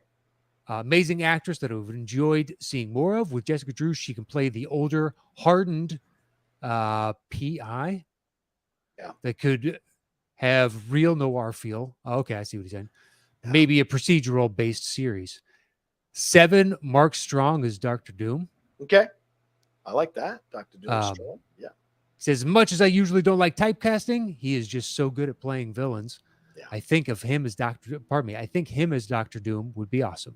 Amazing actress that I've enjoyed seeing more of. With Jessica Drew, she can play the older, hardened PI that could have real noir feel. Okay, I see what he's saying. Yeah. Maybe a procedural-based series. 7, Mark Strong as Dr. Doom. Okay. I like that. Dr. Doom Strong. Yeah. He says, as much as I usually don't like typecasting, he is just so good at playing villains. Yeah. I think him as Dr. Doom would be awesome.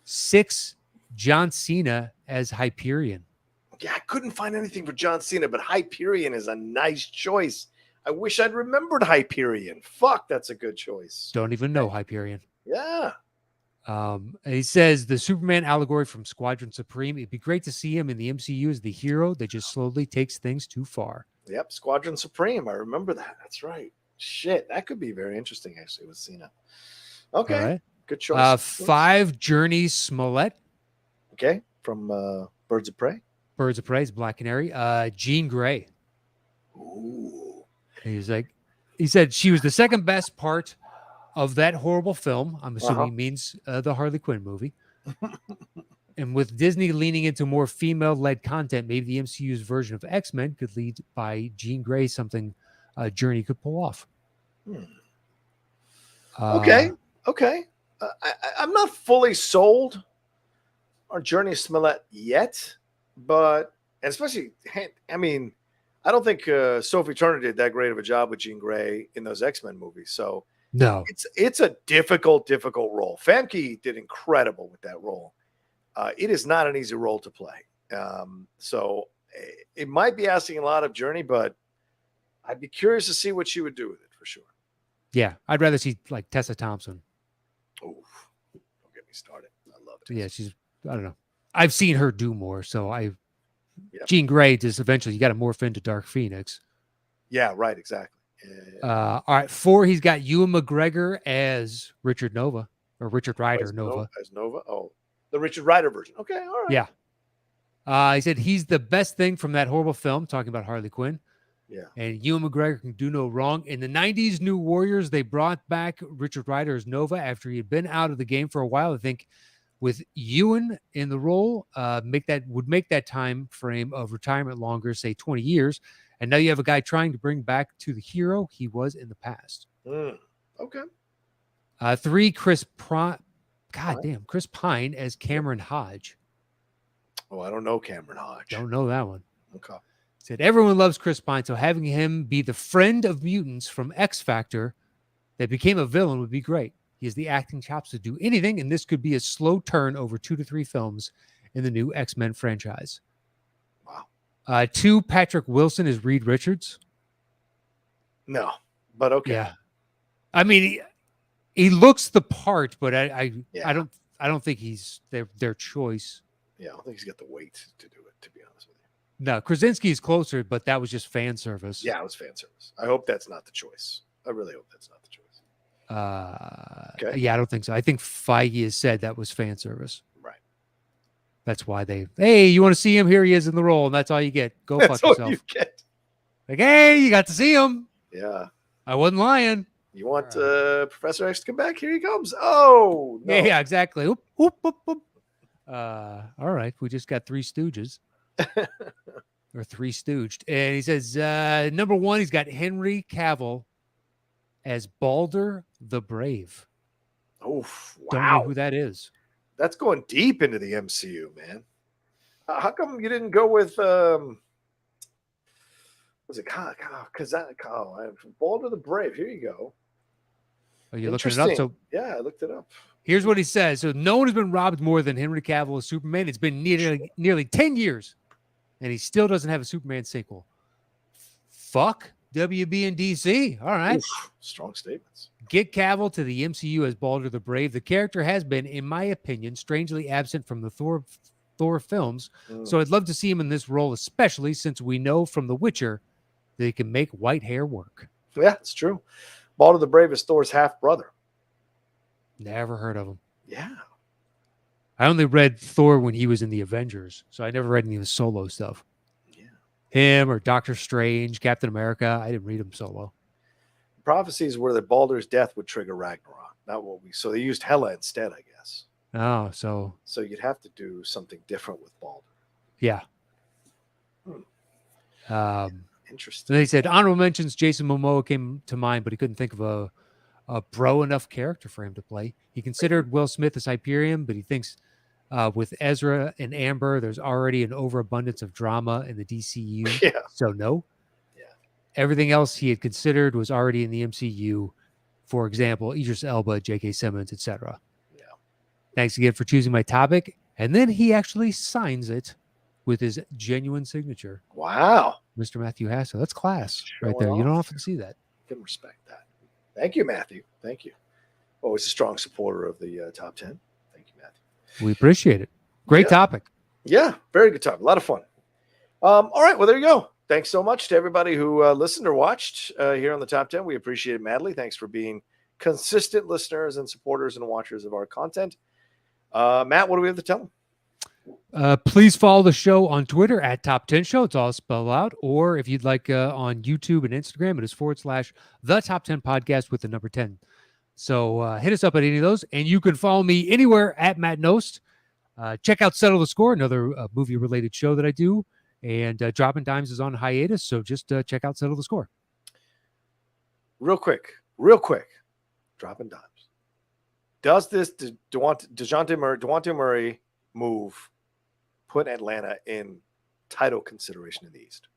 6, John Cena as Hyperion. Yeah, I couldn't find anything for John Cena, but Hyperion is a nice choice. I wish I'd remembered Hyperion. Fuck, that's a good choice. Don't even know Hyperion. Yeah. He says the Superman allegory from Squadron Supreme. It'd be great to see him in the MCU as the hero that just slowly takes things too far. Yep, Squadron Supreme. I remember that. That's right. Shit, that could be very interesting, actually, with Cena. Okay, right. Good choice. 5, Journey Smollett. Okay, from Birds of Prey. Birds of Prey is Black Canary. Jean Grey. Ooh. He said she was the second best part of that horrible film. I'm assuming he means the Harley Quinn movie. And with Disney leaning into more female-led content, maybe the MCU's version of X-Men could lead by Jean Grey, something Journey could pull off. Okay. I'm not fully sold on Journey Smollett yet, but and especially, I mean, I don't think Sophie Turner did that great of a job with Jean Grey in those X-Men movies. So no, it's a difficult role. Famke did incredible with that role. It is not an easy role to play. So it might be asking a lot of Journey, but I'd be curious to see what she would do with it for sure. Yeah, I'd rather see like Tessa Thompson. Oh, don't get me started. I love it. Yeah, I don't know. I've seen her do more, so Jean Grey just eventually you got to morph into Dark Phoenix. Yeah, right, exactly. All right, 4, he's got Ewan McGregor as Richard Nova or Richard Ryder Nova. As Nova. Oh, the Richard Ryder version. Okay, all right. Yeah. He said he's the best thing from that horrible film, talking about Harley Quinn. Yeah. And Ewan McGregor can do no wrong. In the 90s New Warriors, they brought back Richard Ryder as Nova after he had been out of the game for a while. I think with Ewan in the role, would make that time frame of retirement longer, say 20 years. And now you have a guy trying to bring back to the hero he was in the past. Okay. 3, Chris Pine as Cameron Hodge. Oh, I don't know Cameron Hodge. Don't know that one. Okay. Said everyone loves Chris Pine, so having him be the friend of mutants from X Factor that became a villain would be great. He has the acting chops to do anything, and this could be a slow turn over 2 to 3 films in the new X-Men franchise. Wow. 2, Patrick Wilson is Reed Richards. No, but okay. Yeah. I mean, he looks the part, but I don't think he's their choice. Yeah, I don't think he's got the weight to do it, to be honest with you. No, Krasinski is closer, but that was just fan service. Yeah, it was fan service. I hope that's not the choice. I really hope that's not the choice. Okay. Yeah, I don't think so. I think Feige has said that was fan service. Right. That's why hey, you want to see him? Here he is in the role, and that's all you get. Go fuck yourself. You get. Like, hey, you got to see him. Yeah. I wasn't lying. You want All Professor X to come back? Here he comes. Oh, no. Yeah, exactly. Oop, oop, oop, oop. All right. We just got Three Stooges. Or Three Stooged. And he says, number one, he's got Henry Cavill as Balder the Brave. Oh, Don't know wow. who that is. That's going deep into the MCU, man. How come you didn't go with was it Balder the Brave? Here you go. Oh, you're looking it up. So yeah, I looked it up. here's what he says. So no one has been robbed more than Henry Cavill as Superman. It's been nearly 10 years, and he still doesn't have a Superman sequel. Fuck WB and DC. All right. Oof, strong statements. Get Cavill to the MCU as Balder the Brave. The character has been, in my opinion, strangely absent from the Thor films. So I'd love to see him in this role, especially since we know from The Witcher that he can make white hair work. Yeah, it's true. Balder the Brave is Thor's half brother. Never heard of him. Yeah. I only read Thor when he was in the Avengers, so I never read any of his solo stuff. Yeah. Him or Doctor Strange, Captain America. I didn't read him solo. Prophecies were that Balder's death would trigger Ragnarok. Not what we. So they used Hela instead, I guess. Oh, so you'd have to do something different with Balder. Yeah. Interesting. They said honorable mentions. Jason Momoa came to mind, but he couldn't think of a bro enough character for him to play. He considered Will Smith as Hyperion, but he thinks with Ezra and Amber, there's already an overabundance of drama in the DCU. Yeah. So no. Yeah. Everything else he had considered was already in the MCU. For example, Idris Elba, J.K. Simmons, etc. Yeah. Thanks again for choosing my topic. And then he actually signs it with his genuine signature. Wow. Mr. Matthew Jasso. That's class right Showing there. You don't off. often see that. Can respect that. Thank you, Matthew. Thank you. Always a strong supporter of the top 10. Thank you, Matthew. We appreciate it. Great topic. Yeah, very good topic. A lot of fun. All right, well, there you go. Thanks so much to everybody who listened or watched here on the top 10. We appreciate it madly. Thanks for being consistent listeners and supporters and watchers of our content. Matt, what do we have to tell them? Please follow the show on Twitter at Top 10 Show. It's all spelled out. Or if you'd like on YouTube and Instagram, it is / the Top 10 Podcast with the number 10. So hit us up at any of those. And you can follow me anywhere at Matt Knost. Check out Settle the Score, another movie-related show that I do. And Dropping Dimes is on hiatus. So just check out Settle the Score. Real quick. Dropping Dimes. Does this DeJounte Murray move put Atlanta in title consideration in the East?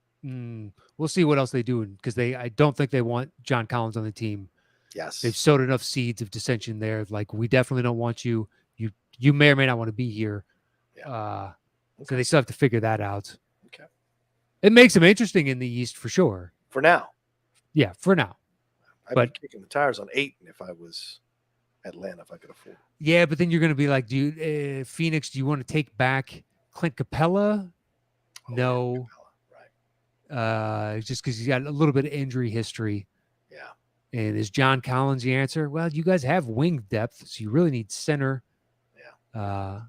We'll see what else they do because I don't think they want John Collins on the team. Yes. They've sowed enough seeds of dissension there. Like, we definitely don't want you. You may or may not want to be here. Yeah. So they still have to figure that out. Okay. It makes them interesting in the East for sure. For now. Yeah, for now. I'd be kicking the tires on 8 if I was Atlanta, if I could afford it. Yeah, but then you're going to be like, Phoenix, do you want to take back Clint Capella? No. Capella. Right. Just because he's got a little bit of injury history. Yeah. And is John Collins the answer? Well, you guys have wing depth, so you really need center. Yeah.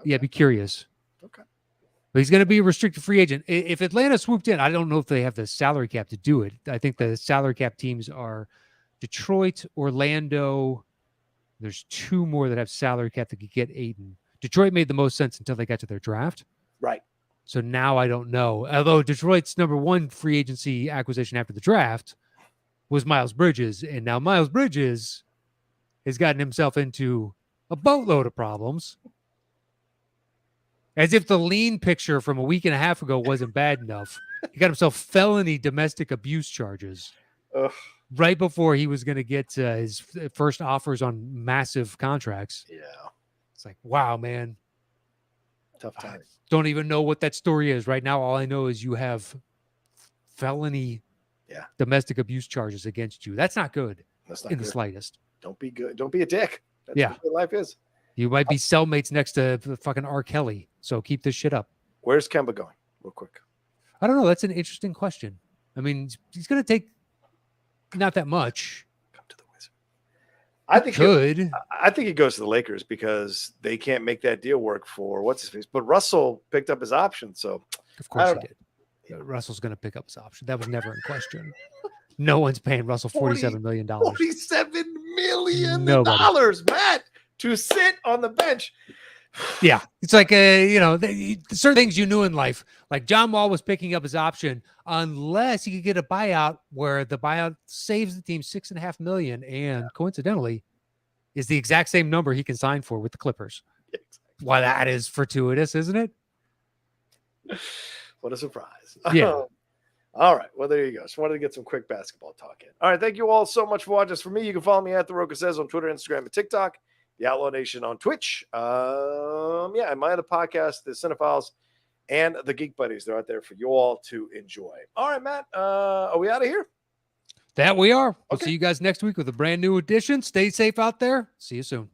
Yeah, be curious. Okay. But he's going to be a restricted free agent. If Atlanta swooped in, I don't know if they have the salary cap to do it. I think the salary cap teams are Detroit, Orlando. There's 2 more that have salary cap that could get Aiden. Detroit made the most sense until they got to their draft. Right. So now I don't know. Although Detroit's number 1 free agency acquisition after the draft was Miles Bridges. And now Miles Bridges has gotten himself into a boatload of problems. As if the lean picture from a week and a half ago wasn't bad enough. He got himself felony domestic abuse charges. Ugh. Right before he was going to get his first offers on massive contracts. Yeah. It's like, wow, man. Tough time. Don't even know what that story is. Right now, all I know is you have felony domestic abuse charges against you. That's not good. That's not in good. The slightest. Don't be good. Don't be a dick. That's what life is. You might be cellmates next to the fucking R. Kelly. So keep this shit up. Where's Kemba going? Real quick. I don't know. That's an interesting question. I mean, he's going to take not that much. Come to the Wizards. I think he goes to the Lakers because they can't make that deal work for what's his face. But Russell picked up his option, so of course he did. Russell's going to pick up his option. That was never in question. No one's paying Russell $47 million. $47 million, Nobody. Matt, to sit on the bench. Yeah, it's like certain things you knew in life, like John Wall was picking up his option unless he could get a buyout where the buyout saves the team $6.5 million, and coincidentally, is the exact same number he can sign for with the Clippers. Exactly. Why, that is fortuitous, isn't it? What a surprise! Yeah. All right. Well, there you go. Just wanted to get some quick basketball talk in. All right. Thank you all so much for watching. For me, you can follow me at The Rocha Says on Twitter, Instagram, and TikTok. The Outlaw Nation on Twitch. And my other podcast, The Cinephiles and The Geek Buddies. They're out there for you all to enjoy. All right, Matt. Are we out of here? That we are. We'll Okay. see you guys next week with a brand new edition. Stay safe out there. See you soon.